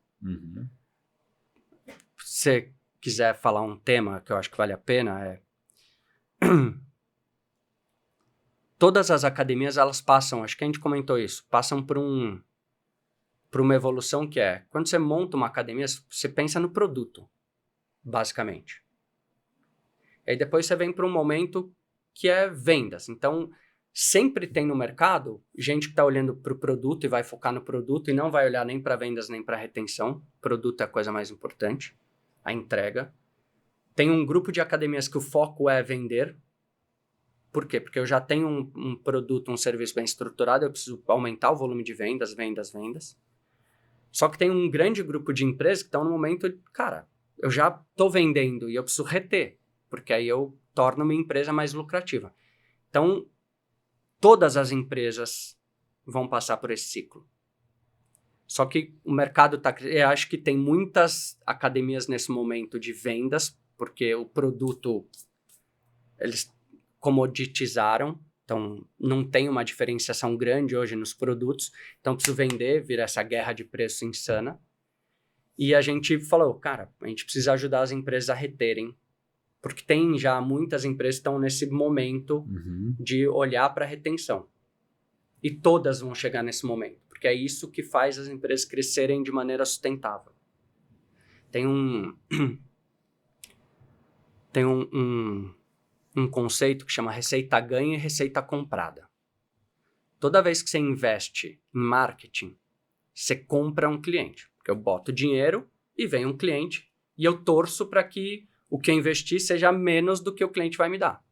Se você quiser falar um tema que eu acho que vale a pena, todas as academias, elas passam, acho que a gente comentou isso, passam por uma evolução que é, quando você monta uma academia, você pensa no produto, basicamente. E aí depois você vem para um momento que é vendas. Então, sempre tem no mercado gente que está olhando para o produto e vai focar no produto e não vai olhar nem para vendas nem para retenção. O produto é a coisa mais importante, a entrega. Tem um grupo de academias que o foco é vender. Por quê? Porque eu já tenho um produto, um serviço bem estruturado, eu preciso aumentar o volume de vendas. Só que tem um grande grupo de empresas que estão no momento, cara, eu já estou vendendo e eu preciso reter, porque aí eu torno minha empresa mais lucrativa. Então, todas as empresas vão passar por esse ciclo. Só que o mercado está... Eu acho que tem muitas academias nesse momento de vendas, porque o produto, eles comoditizaram, então não tem uma diferenciação grande hoje nos produtos, então preciso vender, vira essa guerra de preço insana. E a gente falou, cara, a gente precisa ajudar as empresas a reterem, porque tem já muitas empresas que estão nesse momento de olhar para a retenção. E todas vão chegar nesse momento, porque é isso que faz as empresas crescerem de maneira sustentável. Tem um conceito que chama receita ganha e receita comprada. Toda vez que você investe em marketing, você compra um cliente. Porque eu boto dinheiro e vem um cliente e eu torço para que o que eu investi seja menos do que o cliente vai me dar.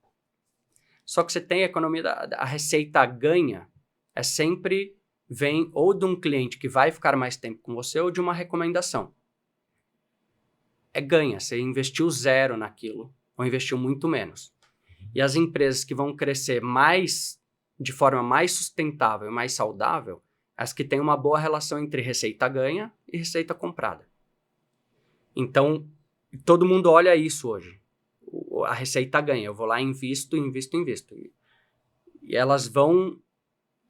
Só que você tem a economia a receita ganha é sempre vem ou de um cliente que vai ficar mais tempo com você ou de uma recomendação. É ganha, você investiu 0 naquilo ou investiu muito menos. E as empresas que vão crescer mais, de forma mais sustentável e mais saudável, as que têm uma boa relação entre receita ganha e receita comprada. Então, todo mundo olha isso hoje. A receita ganha. Eu vou lá e invisto. E elas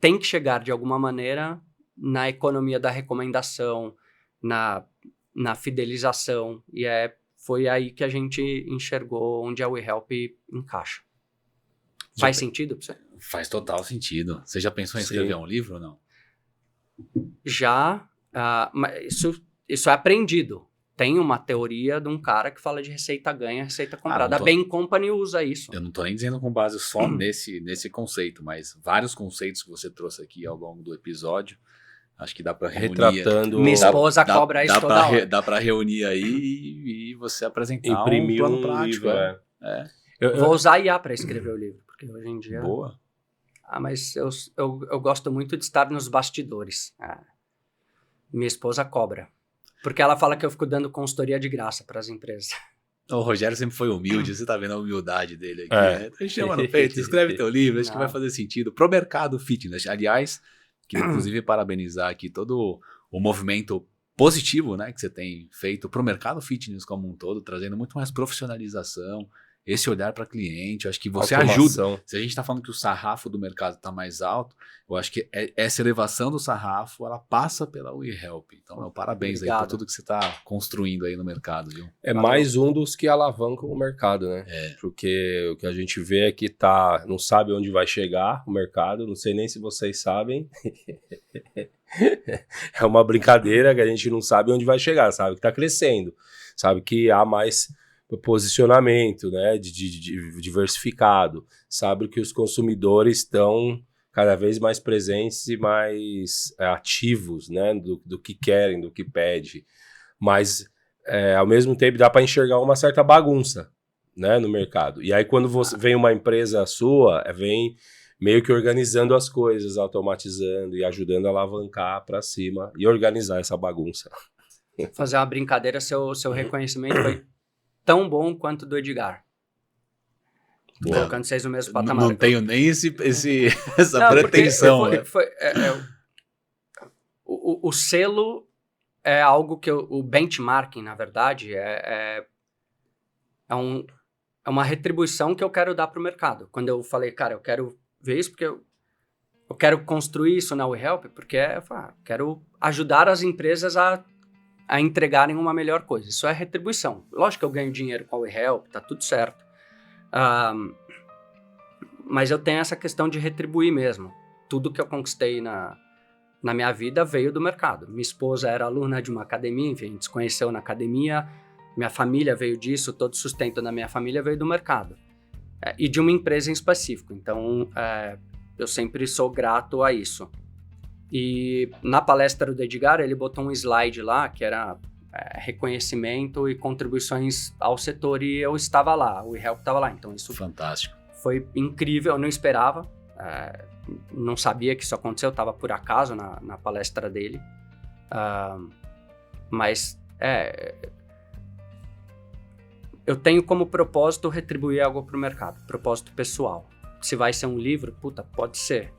têm que chegar de alguma maneira na economia da recomendação, na fidelização. E foi aí que a gente enxergou onde a WeHelp encaixa. Faz sentido para você? Faz total sentido. Você já pensou em escrever um livro ou não? Já, mas isso é aprendido. Tem uma teoria de um cara que fala de receita ganha, receita comprada. A Bain Company usa isso. Eu não estou nem dizendo com base só nesse conceito, mas vários conceitos que você trouxe aqui ao longo do episódio. Acho que dá para reunir. Retratando. Minha esposa cobra isso toda hora. Dá para reunir aí e você apresentar imprimir um plano prático. Livro, Eu vou usar IA para escrever o livro, porque hoje em dia... Boa. Mas eu gosto muito de estar nos bastidores. Minha esposa cobra. Porque ela fala que eu fico dando consultoria de graça para as empresas. O Rogério sempre foi humilde, você tá vendo a humildade dele aqui. Né? Então, chama no peito, escreve teu livro, acho que vai fazer sentido. Pro mercado fitness. Aliás, queria inclusive parabenizar aqui todo o movimento positivo, né, que você tem feito pro mercado fitness como um todo, trazendo muito mais profissionalização, esse olhar para cliente. Eu acho que você ajuda. Se a gente está falando que o sarrafo do mercado está mais alto, eu acho que essa elevação do sarrafo, ela passa pela WeHelp. Então, meu parabéns aí por tudo que você está construindo aí no mercado, viu? É mais um dos que alavancam o mercado, né? Porque o que a gente vê é que não sabe onde vai chegar o mercado, não sei nem se vocês sabem. É uma brincadeira que a gente não sabe onde vai chegar, sabe que está crescendo, sabe que há mais posicionamento, né, diversificado, sabe que os consumidores estão cada vez mais presentes e mais ativos, né, do que querem, do que pede, mas ao mesmo tempo dá para enxergar uma certa bagunça, né, no mercado. E aí quando vem uma empresa sua, vem meio que organizando as coisas, automatizando e ajudando a alavancar para cima e organizar essa bagunça. Fazer uma brincadeira, seu reconhecimento foi tão bom quanto do Edgar. Boa. Colocando vocês no mesmo patamar. Não tenho nem essa pretensão. O selo é algo que o benchmarking, na verdade, é uma retribuição que eu quero dar para o mercado. Quando eu falei, cara, eu quero ver isso porque eu quero construir isso na WeHelp, porque quero ajudar as empresas a entregarem uma melhor coisa. Isso é retribuição. Lógico que eu ganho dinheiro com a WeHelp, tá tudo certo. Mas eu tenho essa questão de retribuir mesmo. Tudo que eu conquistei na minha vida veio do mercado. Minha esposa era aluna de uma academia, enfim, a gente se conheceu na academia. Minha família veio disso, todo o sustento da minha família veio do mercado. E de uma empresa em específico. Então, eu sempre sou grato a isso. E na palestra do Edgar, ele botou um slide lá, que era reconhecimento e contribuições ao setor e eu estava lá, o eHelp estava lá. Então isso Fantástico. foi incrível, eu não esperava, não sabia que isso aconteceu, eu estava por acaso na palestra dele. Mas eu tenho como propósito retribuir algo para o mercado, propósito pessoal. Se vai ser um livro, pode ser.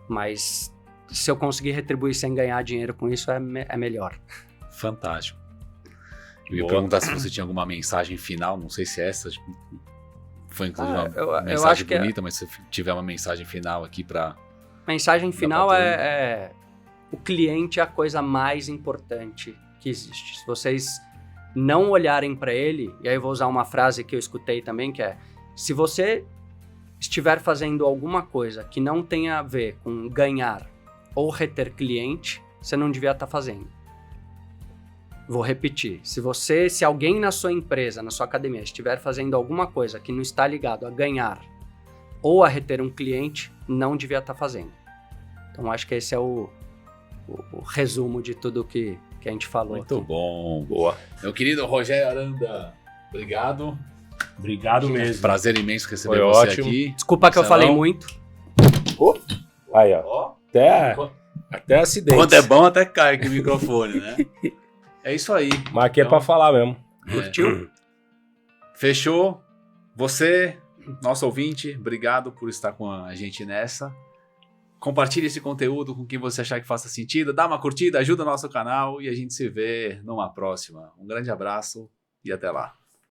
Mas se eu conseguir retribuir sem ganhar dinheiro com isso, é melhor. Fantástico. Eu ia perguntar se você tinha alguma mensagem final, não sei se essa foi inclusive uma mensagem eu acho bonita, mas se tiver uma mensagem final aqui para... Mensagem final o cliente é a coisa mais importante que existe. Se vocês não olharem para ele, e aí eu vou usar uma frase que eu escutei também, que é: se você estiver fazendo alguma coisa que não tenha a ver com ganhar ou reter cliente, você não devia estar fazendo. Vou repetir, se alguém na sua empresa, na sua academia, estiver fazendo alguma coisa que não está ligado a ganhar ou a reter um cliente, não devia estar fazendo. Então acho que esse é o resumo de tudo que a gente falou. Muito aqui. bom. Boa. Meu querido Rogério Aranda, obrigado. Obrigado mesmo. Prazer imenso receber Foi você ótimo. aqui. Desculpa que eu falei muito. Aí, ó. Até acidente. Quando é bom até cai aqui o microfone, né? É isso aí. Mas aqui é pra falar mesmo. Curtiu? Fechou. Você, nosso ouvinte, obrigado por estar com a gente nessa. Compartilhe esse conteúdo com quem você achar que faça sentido. Dá uma curtida, ajuda o nosso canal e a gente se vê numa próxima. Um grande abraço e até lá.